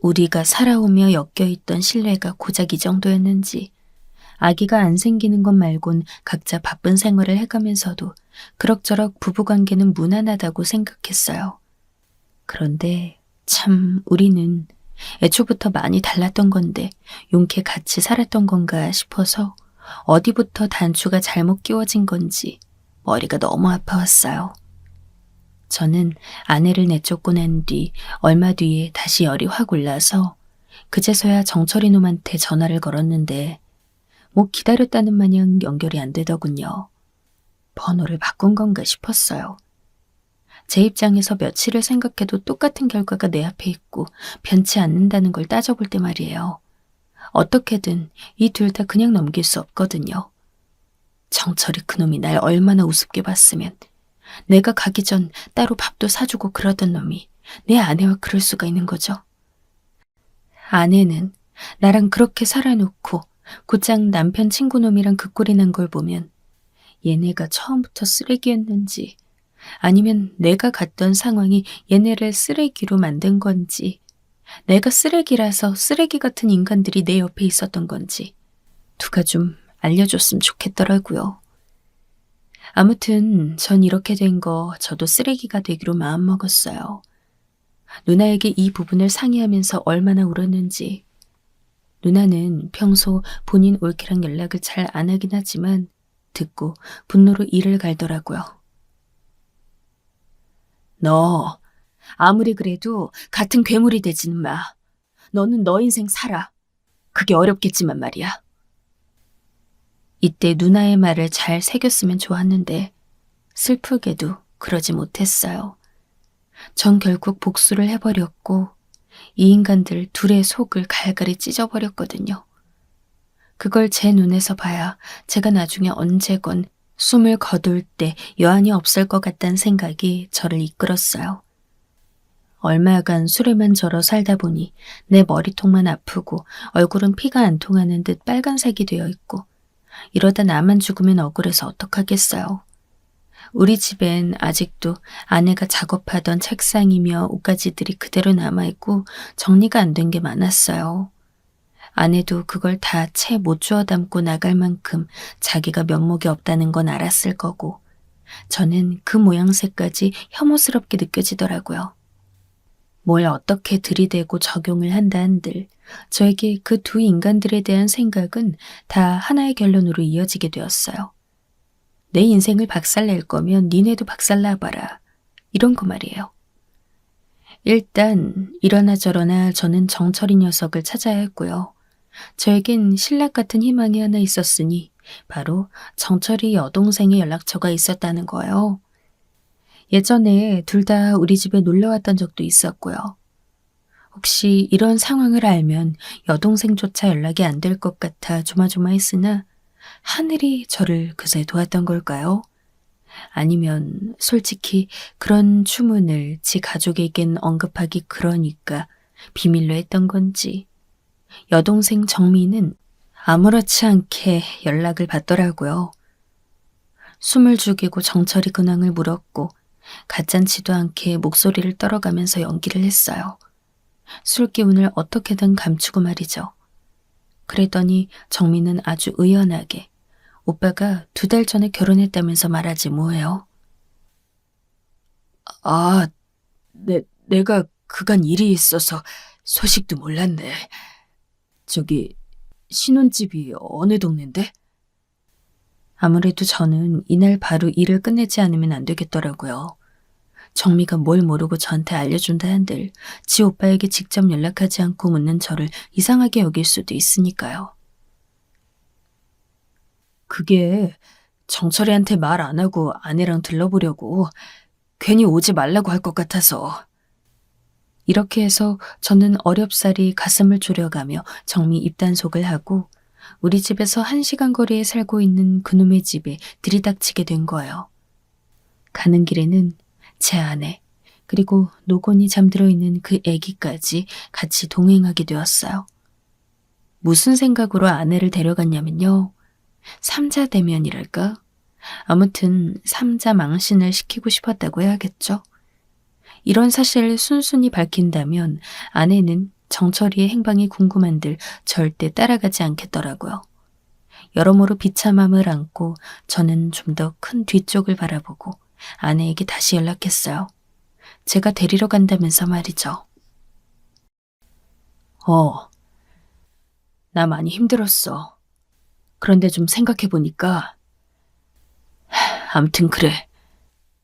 우리가 살아오며 엮여있던 신뢰가 고작 이 정도였는지 아기가 안 생기는 것 말곤 각자 바쁜 생활을 해가면서도 그럭저럭 부부관계는 무난하다고 생각했어요. 그런데 참 우리는 애초부터 많이 달랐던 건데 용케 같이 살았던 건가 싶어서 어디부터 단추가 잘못 끼워진 건지 머리가 너무 아파왔어요. 저는 아내를 내쫓고 난 뒤 얼마 뒤에 다시 열이 확 올라서 그제서야 정철이 놈한테 전화를 걸었는데 뭐 기다렸다는 마냥 연결이 안 되더군요. 번호를 바꾼 건가 싶었어요. 제 입장에서 며칠을 생각해도 똑같은 결과가 내 앞에 있고 변치 않는다는 걸 따져볼 때 말이에요. 어떻게든 이 둘 다 그냥 넘길 수 없거든요. 정철이 그놈이 날 얼마나 우습게 봤으면 내가 가기 전 따로 밥도 사주고 그러던 놈이 내 아내와 그럴 수가 있는 거죠. 아내는 나랑 그렇게 살아놓고 곧장 남편 친구놈이랑 그 꼴이 난 걸 보면 얘네가 처음부터 쓰레기였는지 아니면 내가 갔던 상황이 얘네를 쓰레기로 만든 건지 내가 쓰레기라서 쓰레기 같은 인간들이 내 옆에 있었던 건지 누가 좀 알려줬으면 좋겠더라고요. 아무튼 전 이렇게 된 거 저도 쓰레기가 되기로 마음먹었어요. 누나에게 이 부분을 상의하면서 얼마나 울었는지. 누나는 평소 본인 올케랑 연락을 잘 안 하긴 하지만 듣고 분노로 이를 갈더라고요. 너 아무리 그래도 같은 괴물이 되지는 마. 너는 너 인생 살아. 그게 어렵겠지만 말이야. 이때 누나의 말을 잘 새겼으면 좋았는데 슬프게도 그러지 못했어요. 전 결국 복수를 해버렸고 이 인간들 둘의 속을 갈갈이 찢어버렸거든요. 그걸 제 눈에서 봐야 제가 나중에 언제건 숨을 거둘 때 여한이 없을 것 같다는 생각이 저를 이끌었어요. 얼마여간 술에만 절어 살다 보니 내 머리통만 아프고 얼굴은 피가 안 통하는 듯 빨간색이 되어 있고 이러다 나만 죽으면 억울해서 어떡하겠어요. 우리 집엔 아직도 아내가 작업하던 책상이며 옷가지들이 그대로 남아있고 정리가 안 된 게 많았어요. 아내도 그걸 다 채 못 주워 담고 나갈 만큼 자기가 면목이 없다는 건 알았을 거고 저는 그 모양새까지 혐오스럽게 느껴지더라고요. 뭘 어떻게 들이대고 적용을 한다 한들 저에게 그 두 인간들에 대한 생각은 다 하나의 결론으로 이어지게 되었어요. 내 인생을 박살낼 거면 니네도 박살나봐라. 이런 거 말이에요. 일단 이러나 저러나 저는 정철이 녀석을 찾아야 했고요. 저에겐 신락 같은 희망이 하나 있었으니 바로 정철이 여동생의 연락처가 있었다는 거예요. 예전에 둘 다 우리 집에 놀러왔던 적도 있었고요. 혹시 이런 상황을 알면 여동생조차 연락이 안 될 것 같아 조마조마했으나 하늘이 저를 그새 도왔던 걸까요? 아니면 솔직히 그런 추문을 지 가족에겐 언급하기 그러니까 비밀로 했던 건지 여동생 정미는 아무렇지 않게 연락을 받더라고요. 숨을 죽이고 정철이 근황을 물었고 가짠치도 않게 목소리를 떨어가면서 연기를 했어요. 술기운을 어떻게든 감추고 말이죠. 그랬더니 정민은 아주 의연하게 오빠가 2달 전에 결혼했다면서 말하지 뭐예요. 아, 내가 그간 일이 있어서 소식도 몰랐네. 저기 신혼집이 어느 동네인데? 아무래도 저는 이날 바로 일을 끝내지 않으면 안 되겠더라고요. 정미가 뭘 모르고 저한테 알려준다 한들 지 오빠에게 직접 연락하지 않고 묻는 저를 이상하게 여길 수도 있으니까요. 그게 정철이한테 말 안 하고 아내랑 들러보려고 괜히 오지 말라고 할 것 같아서. 이렇게 해서 저는 어렵사리 가슴을 졸여가며 정미 입단속을 하고 우리 집에서 1시간 거리에 살고 있는 그놈의 집에 들이닥치게 된 거예요. 가는 길에는 제 아내 그리고 노곤이 잠들어 있는 그 아기까지 같이 동행하게 되었어요. 무슨 생각으로 아내를 데려갔냐면요. 삼자 대면이랄까? 아무튼 삼자 망신을 시키고 싶었다고 해야겠죠. 이런 사실을 순순히 밝힌다면 아내는 정철이의 행방이 궁금한들 절대 따라가지 않겠더라고요. 여러모로 비참함을 안고 저는 좀 더 큰 뒤쪽을 바라보고 아내에게 다시 연락했어요. 제가 데리러 간다면서 말이죠. 나 많이 힘들었어. 그런데 좀 생각해보니까 아무튼 그래.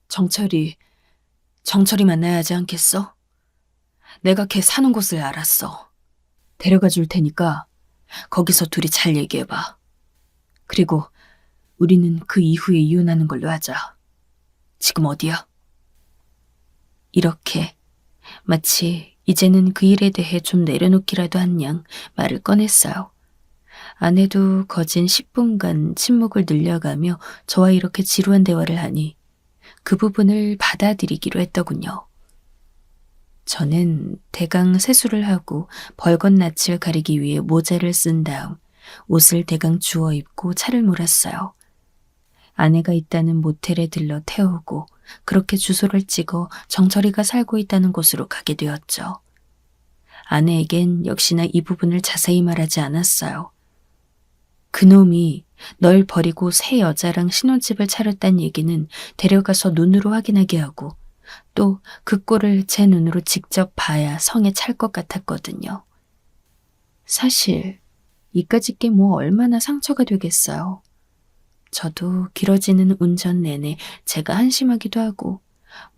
정철이 만나야 하지 않겠어? 내가 걔 사는 곳을 알았어. 데려가 줄 테니까 거기서 둘이 잘 얘기해봐. 그리고 우리는 그 이후에 이혼하는 걸로 하자. 지금 어디야? 이렇게 마치 이제는 그 일에 대해 좀 내려놓기라도 한 양 말을 꺼냈어요. 아내도 거진 10분간 침묵을 늘려가며 저와 이렇게 지루한 대화를 하니 그 부분을 받아들이기로 했더군요. 저는 대강 세수를 하고 벌건 낯을 가리기 위해 모자를 쓴 다음 옷을 대강 주워 입고 차를 몰았어요. 아내가 있다는 모텔에 들러 태우고 그렇게 주소를 찍어 정철이가 살고 있다는 곳으로 가게 되었죠. 아내에겐 역시나 이 부분을 자세히 말하지 않았어요. 그놈이 널 버리고 새 여자랑 신혼집을 차렸단 얘기는 데려가서 눈으로 확인하게 하고 또 그 꼴을 제 눈으로 직접 봐야 성에 찰 것 같았거든요. 사실 이까짓 게 뭐 얼마나 상처가 되겠어요. 저도 길어지는 운전 내내 제가 한심하기도 하고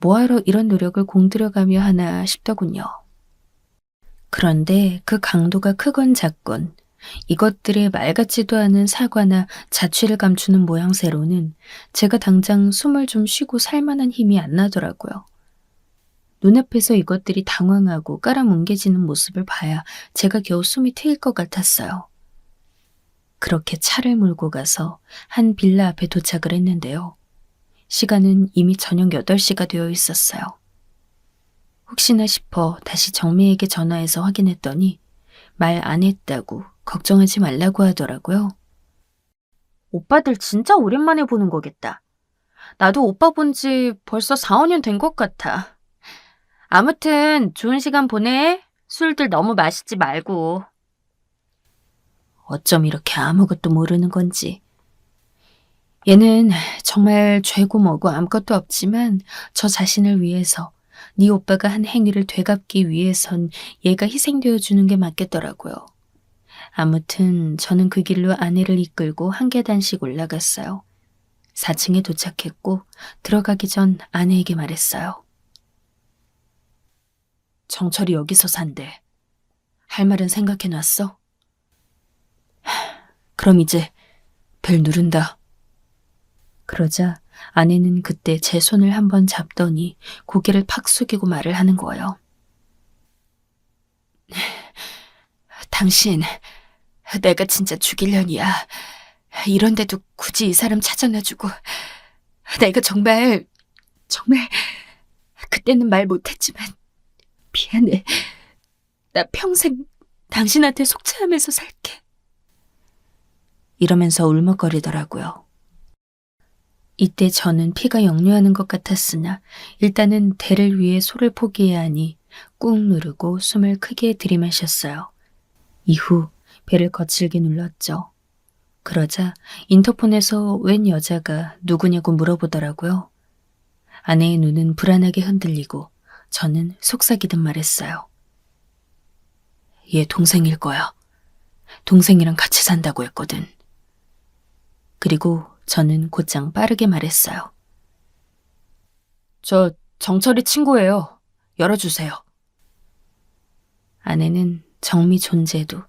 뭐하러 이런 노력을 공들여가며 하나 싶더군요. 그런데 그 강도가 크건 작건 이것들의 말 같지도 않은 사과나 자취를 감추는 모양새로는 제가 당장 숨을 좀 쉬고 살 만한 힘이 안 나더라고요. 눈앞에서 이것들이 당황하고 깔아뭉개지는 모습을 봐야 제가 겨우 숨이 트일 것 같았어요. 그렇게 차를 몰고 가서 한 빌라 앞에 도착을 했는데요. 시간은 이미 저녁 8시가 되어 있었어요. 혹시나 싶어 다시 정미에게 전화해서 확인했더니 말 안 했다고 걱정하지 말라고 하더라고요. 오빠들 진짜 오랜만에 보는 거겠다. 나도 오빠 본 지 벌써 4, 5년 된 것 같아. 아무튼 좋은 시간 보내. 술들 너무 마시지 말고. 어쩜 이렇게 아무것도 모르는 건지. 얘는 정말 죄고 뭐고 아무것도 없지만 저 자신을 위해서 네 오빠가 한 행위를 되갚기 위해선 얘가 희생되어 주는 게 맞겠더라고요. 아무튼 저는 그 길로 아내를 이끌고 한 계단씩 올라갔어요. 4층에 도착했고 들어가기 전 아내에게 말했어요. 정철이 여기서 산대. 할 말은 생각해놨어? 그럼 이제 벨 누른다. 그러자 아내는 그때 제 손을 한번 잡더니 고개를 팍 숙이고 말을 하는 거예요. 당신, 내가 진짜 죽일 년이야. 이런데도 굳이 이 사람 찾아놔주고 내가 정말 그때는 말 못했지만 미안해. 나 평생 당신한테 속죄하면서 살게. 이러면서 울먹거리더라고요. 이때 저는 피가 역류하는 것 같았으나 일단은 대를 위해 소를 포기해야 하니 꾹 누르고 숨을 크게 들이마셨어요. 이후 배를 거칠게 눌렀죠. 그러자 인터폰에서 웬 여자가 누구냐고 물어보더라고요. 아내의 눈은 불안하게 흔들리고 저는 속삭이듯 말했어요. 얘 동생일 거야. 동생이랑 같이 산다고 했거든. 그리고 저는 곧장 빠르게 말했어요. 저 정철이 친구예요. 열어주세요. 아내는 정미 존재도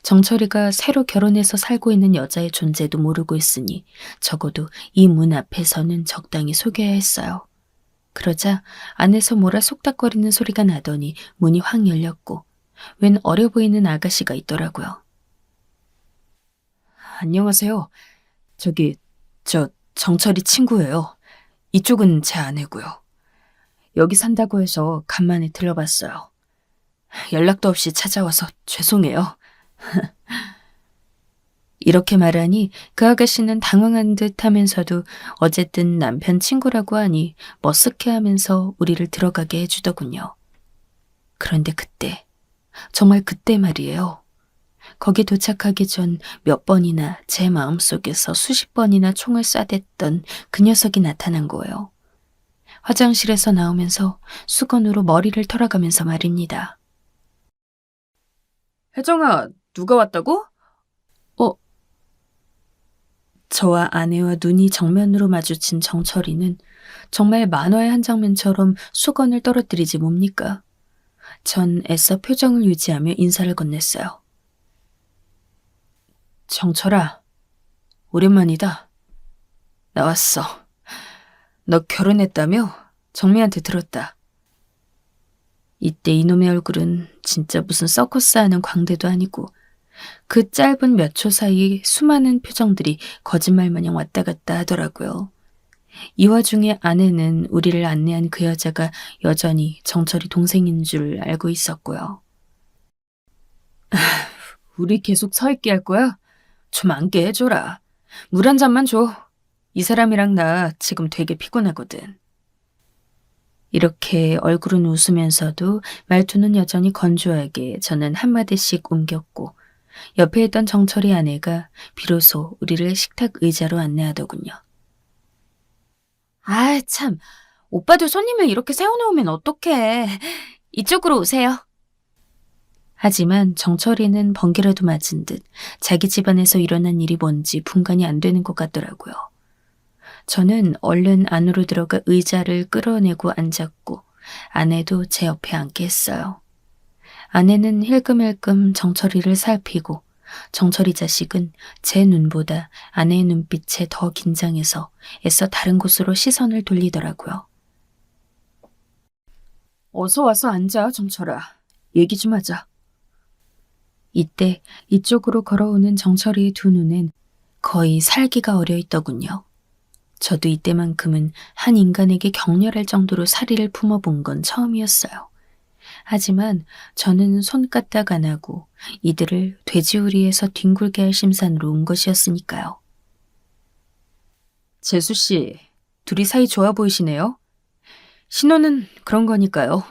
정철이가 새로 결혼해서 살고 있는 여자의 존재도 모르고 있으니 적어도 이 문 앞에서는 적당히 속여야 했어요. 그러자 안에서 뭐라 속닥거리는 소리가 나더니 문이 확 열렸고 웬 어려 보이는 아가씨가 있더라고요. 안녕하세요. 저 정철이 친구예요. 이쪽은 제 아내고요. 여기 산다고 해서 간만에 들러봤어요. 연락도 없이 찾아와서 죄송해요. 이렇게 말하니 그 아가씨는 당황한 듯 하면서도 어쨌든 남편 친구라고 하니 머쓱해하면서 우리를 들어가게 해주더군요. 그런데 그때, 정말 그때 말이에요. 거기 도착하기 전 몇 번이나 제 마음속에서 수십 번이나 총을 쏴댔던 그 녀석이 나타난 거예요. 화장실에서 나오면서 수건으로 머리를 털어가면서 말입니다. 혜정아, 누가 왔다고? 저와 아내와 눈이 정면으로 마주친 정철이는 정말 만화의 한 장면처럼 수건을 떨어뜨리지 뭡니까? 전 애써 표정을 유지하며 인사를 건넸어요. 정철아, 오랜만이다. 나왔어. 너 결혼했다며? 정미한테 들었다. 이때 이놈의 얼굴은 진짜 무슨 서커스 하는 광대도 아니고 그 짧은 몇 초 사이 수많은 표정들이 거짓말 마냥 왔다 갔다 하더라고요. 이 와중에 아내는 우리를 안내한 그 여자가 여전히 정철이 동생인 줄 알고 있었고요. 우리 계속 서 있게 할 거야? 좀 앉게 해줘라. 물 한 잔만 줘. 이 사람이랑 나 지금 되게 피곤하거든. 이렇게 얼굴은 웃으면서도 말투는 여전히 건조하게 저는 한마디씩 옮겼고 옆에 있던 정철이 아내가 비로소 우리를 식탁 의자로 안내하더군요. 아, 참. 오빠도 손님을 이렇게 세워놓으면 어떡해. 이쪽으로 오세요. 하지만 정철이는 번개라도 맞은 듯 자기 집안에서 일어난 일이 뭔지 분간이 안 되는 것 같더라고요. 저는 얼른 안으로 들어가 의자를 끌어내고 앉았고 아내도 제 옆에 앉게 했어요. 아내는 힐끔힐끔 정철이를 살피고 정철이 자식은 제 눈보다 아내의 눈빛에 더 긴장해서 애써 다른 곳으로 시선을 돌리더라고요. 어서 와서 앉아, 정철아. 얘기 좀 하자. 이때 이쪽으로 걸어오는 정철이의 두 눈엔 거의 살기가 어려 있더군요. 저도 이때만큼은 한 인간에게 격렬할 정도로 사리를 품어본 건 처음이었어요. 하지만 저는 손까딱 안 하고 이들을 돼지우리에서 뒹굴게 할 심산으로 온 것이었으니까요. 재수 씨, 둘이 사이 좋아 보이시네요. 신호는 그런 거니까요.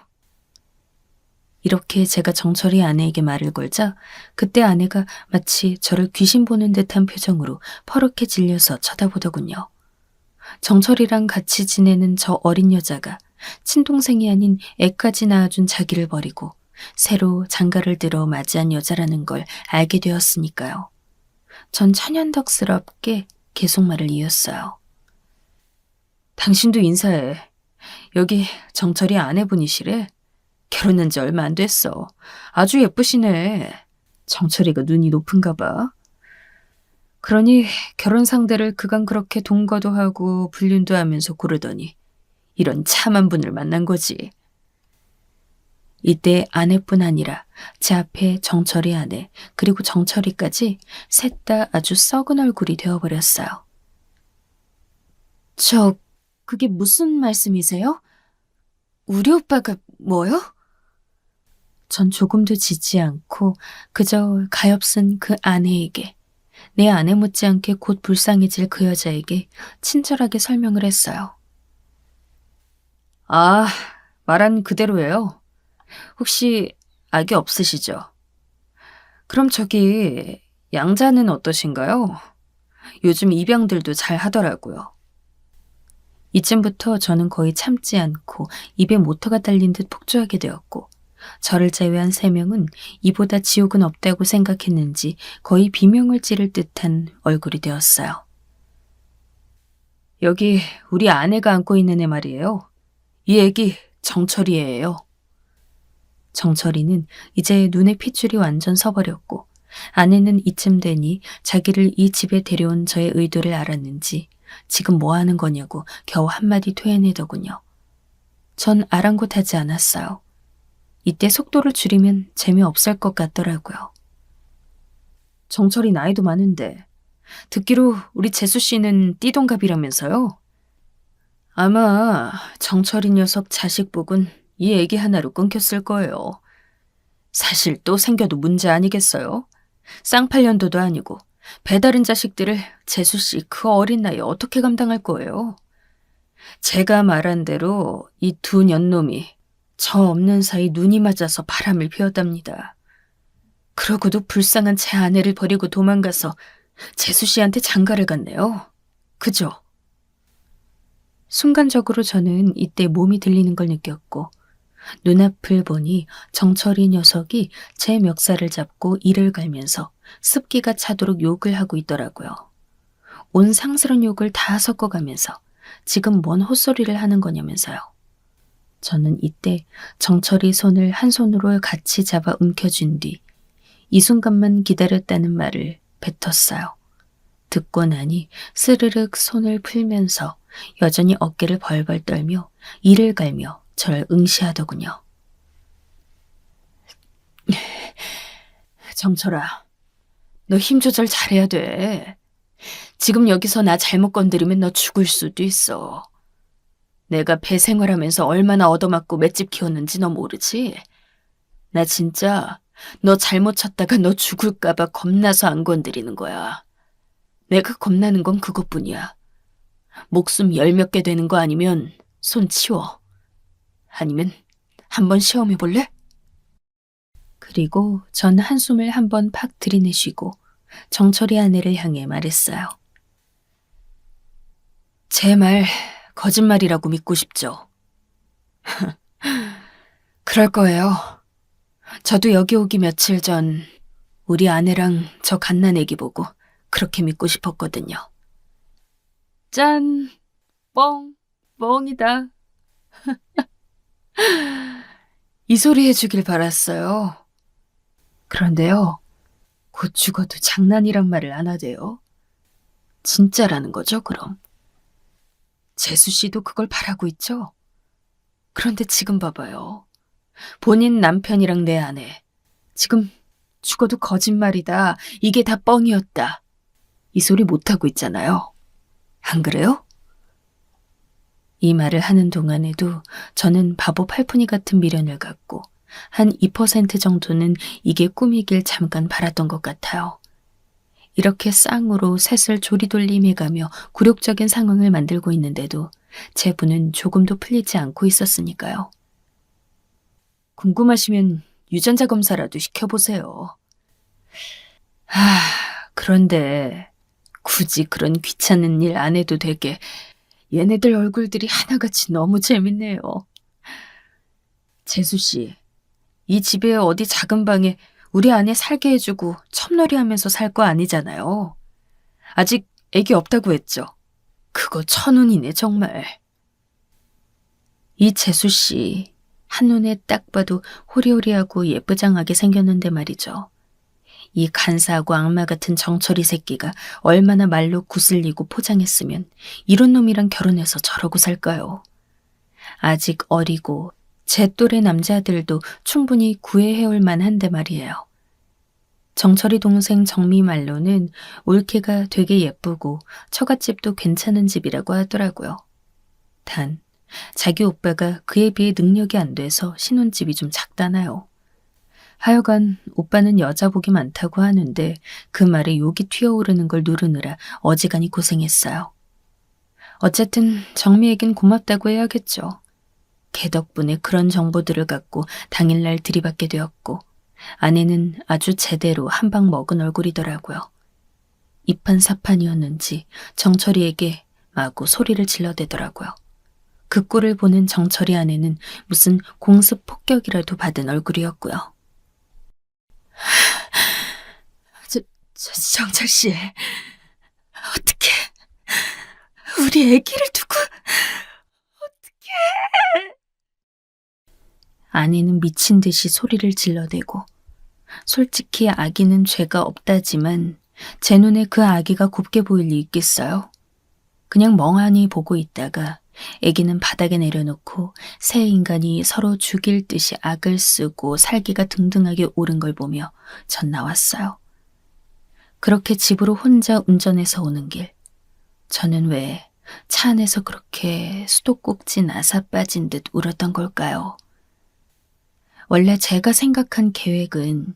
이렇게 제가 정철이 아내에게 말을 걸자 그때 아내가 마치 저를 귀신 보는 듯한 표정으로 퍼렇게 질려서 쳐다보더군요. 정철이랑 같이 지내는 저 어린 여자가 친동생이 아닌 애까지 낳아준 자기를 버리고 새로 장가를 들어 맞이한 여자라는 걸 알게 되었으니까요. 전 천연덕스럽게 계속 말을 이었어요. 당신도 인사해. 여기 정철이 아내분이시래. 결혼한 지 얼마 안 됐어. 아주 예쁘시네. 정철이가 눈이 높은가 봐. 그러니 결혼 상대를 그간 그렇게 동거도 하고 불륜도 하면서 고르더니 이런 참한 분을 만난 거지. 이때 아내뿐 아니라 제 앞에 정철이 아내 그리고 정철이까지 셋 다 아주 썩은 얼굴이 되어버렸어요. 그게 무슨 말씀이세요? 우리 오빠가 뭐요? 전 조금도 짖지 않고 그저 가엾은 그 아내에게 내 아내 못지않게 곧 불쌍해질 그 여자에게 친절하게 설명을 했어요. 아, 말한 그대로예요. 혹시 악이 없으시죠? 그럼 저기 양자는 어떠신가요? 요즘 입양들도 잘 하더라고요. 이쯤부터 저는 거의 참지 않고 입에 모터가 달린 듯 폭주하게 되었고 저를 제외한 3명은 이보다 지옥은 없다고 생각했는지 거의 비명을 지를 듯한 얼굴이 되었어요. 여기 우리 아내가 안고 있는 애 말이에요. 이 애기 정철이에요. 정철이는 이제 눈에 핏줄이 완전 서버렸고 아내는 이쯤 되니 자기를 이 집에 데려온 저의 의도를 알았는지 지금 뭐 하는 거냐고 겨우 한마디 토해내더군요. 전 아랑곳하지 않았어요. 이때 속도를 줄이면 재미없을 것 같더라고요. 정철이 나이도 많은데 듣기로 우리 재수 씨는 띠동갑이라면서요? 아마 정철이 녀석 자식 복은 이 애기 하나로 끊겼을 거예요. 사실 또 생겨도 문제 아니겠어요? 쌍팔년도도 아니고 배다른 자식들을 재수 씨 그 어린 나이에 어떻게 감당할 거예요? 제가 말한 대로 이 두 년놈이 저 없는 사이 눈이 맞아서 바람을 피웠답니다. 그러고도 불쌍한 제 아내를 버리고 도망가서 재수 씨한테 장가를 갔네요. 그죠? 순간적으로 저는 이때 몸이 들리는 걸 느꼈고 눈앞을 보니 정철이 녀석이 제 멱살을 잡고 이를 갈면서 습기가 차도록 욕을 하고 있더라고요. 온 상스러운 욕을 다 섞어가면서 지금 뭔 헛소리를 하는 거냐면서요. 저는 이때 정철이 손을 한 손으로 같이 잡아 움켜쥔 뒤 이 순간만 기다렸다는 말을 뱉었어요. 듣고 나니 스르륵 손을 풀면서 여전히 어깨를 벌벌 떨며 이를 갈며 저를 응시하더군요. 정철아, 너 힘 조절 잘해야 돼. 지금 여기서 나 잘못 건드리면 너 죽을 수도 있어. 내가 배 생활하면서 얼마나 얻어맞고 맷집 키웠는지 너 모르지? 나 진짜 너 잘못 쳤다가 너 죽을까봐 겁나서 안 건드리는 거야. 내가 겁나는 건 그것뿐이야. 목숨 열 몇 개 되는 거 아니면 손 치워. 아니면 한번 시험해 볼래? 그리고 전 한숨을 한번 팍 들이내쉬고 정철이 아내를 향해 말했어요. 제 말 거짓말이라고 믿고 싶죠? 그럴 거예요. 저도 여기 오기 며칠 전 우리 아내랑 저 갓난 애기 보고 그렇게 믿고 싶었거든요. 짠! 뻥! 뻥이다. 이 소리 해주길 바랐어요. 그런데요, 곧 죽어도 장난이란 말을 안 하대요. 진짜라는 거죠, 그럼. 재수 씨도 그걸 바라고 있죠? 그런데 지금 봐봐요. 본인 남편이랑 내 아내. 지금 죽어도 거짓말이다. 이게 다 뻥이었다. 이 소리 못하고 있잖아요. 안 그래요? 이 말을 하는 동안에도 저는 바보 팔푼이 같은 미련을 갖고 한 2% 정도는 이게 꿈이길 잠깐 바랐던 것 같아요. 이렇게 쌍으로 셋을 조리돌림해가며 굴욕적인 상황을 만들고 있는데도 제 분은 조금도 풀리지 않고 있었으니까요. 궁금하시면 유전자 검사라도 시켜보세요. 그런데 굳이 그런 귀찮은 일 안 해도 되게 얘네들 얼굴들이 하나같이 너무 재밌네요. 재수 씨, 이 집에 어디 작은 방에 우리 아내 살게 해주고 첩놀이 하면서 살 거 아니잖아요. 아직 애기 없다고 했죠. 그거 천운이네 정말. 이 재수 씨, 한눈에 딱 봐도 호리호리하고 예쁘장하게 생겼는데 말이죠. 이 간사하고 악마 같은 정철이 새끼가 얼마나 말로 구슬리고 포장했으면 이런 놈이랑 결혼해서 저러고 살까요? 아직 어리고 제 또래 남자들도 충분히 구애해올 만한데 말이에요. 정철이 동생 정미 말로는 올케가 되게 예쁘고 처갓집도 괜찮은 집이라고 하더라고요. 단 자기 오빠가 그에 비해 능력이 안 돼서 신혼집이 좀 작다나요. 하여간 오빠는 여자 복이 많다고 하는데 그 말에 욕이 튀어오르는 걸 누르느라 어지간히 고생했어요. 어쨌든 정미에겐 고맙다고 해야겠죠. 걔 덕분에 그런 정보들을 갖고 당일날 들이받게 되었고 아내는 아주 제대로 한 방 먹은 얼굴이더라고요. 이판사판이었는지 정철이에게 마구 소리를 질러대더라고요. 그 꼴을 보는 정철이 아내는 무슨 공습 폭격이라도 받은 얼굴이었고요. 정철 씨, 어떻게 우리 아기를 두고 어떻게? 아내는 미친 듯이 소리를 질러대고 솔직히 아기는 죄가 없다지만 제 눈에 그 아기가 곱게 보일 리 있겠어요? 그냥 멍하니 보고 있다가 아기는 바닥에 내려놓고 새 인간이 서로 죽일 듯이 악을 쓰고 살기가 등등하게 오른 걸 보며 전 나왔어요. 그렇게 집으로 혼자 운전해서 오는 길, 저는 왜 차 안에서 그렇게 수도꼭지 나사 빠진 듯 울었던 걸까요? 원래 제가 생각한 계획은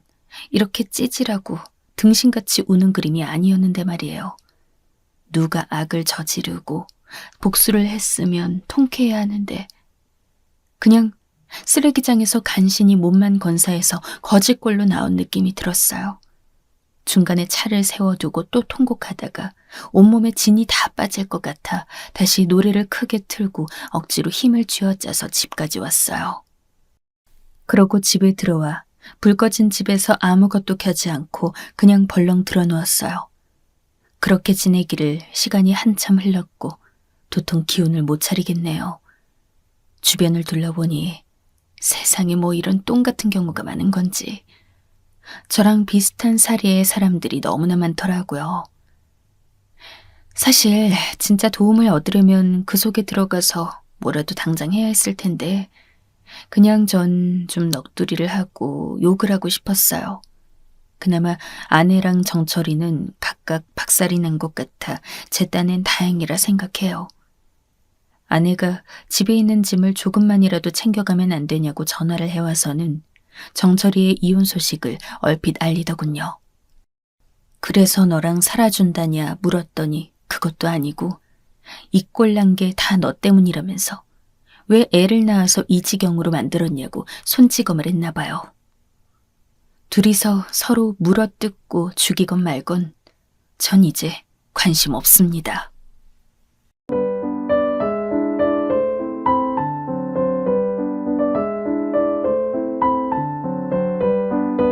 이렇게 찌질하고 등신같이 우는 그림이 아니었는데 말이에요. 누가 악을 저지르고 복수를 했으면 통쾌해야 하는데 그냥 쓰레기장에서 간신히 몸만 건사해서 거짓골로 나온 느낌이 들었어요. 중간에 차를 세워두고 또 통곡하다가 온몸에 진이 다 빠질 것 같아 다시 노래를 크게 틀고 억지로 힘을 쥐어짜서 집까지 왔어요. 그러고 집에 들어와 불 꺼진 집에서 아무것도 켜지 않고 그냥 벌렁 들어누웠어요. 그렇게 지내기를 시간이 한참 흘렀고 도통 기운을 못 차리겠네요. 주변을 둘러보니 세상에 뭐 이런 똥 같은 경우가 많은 건지 저랑 비슷한 사리의 사람들이 너무나 많더라고요. 사실 진짜 도움을 얻으려면 그 속에 들어가서 뭐라도 당장 해야 했을 텐데 그냥 전 좀 넋두리를 하고 욕을 하고 싶었어요. 그나마 아내랑 정철이는 각각 박살이 난 것 같아 제 딴엔 다행이라 생각해요. 아내가 집에 있는 짐을 조금만이라도 챙겨가면 안 되냐고 전화를 해와서는 정철이의 이혼 소식을 얼핏 알리더군요. 그래서 너랑 살아준다냐 물었더니 그것도 아니고 이 꼴 난 게 다 너 때문이라면서 왜 애를 낳아서 이 지경으로 만들었냐고 손찌검을 했나 봐요. 둘이서 서로 물어뜯고 죽이건 말건 전 이제 관심 없습니다.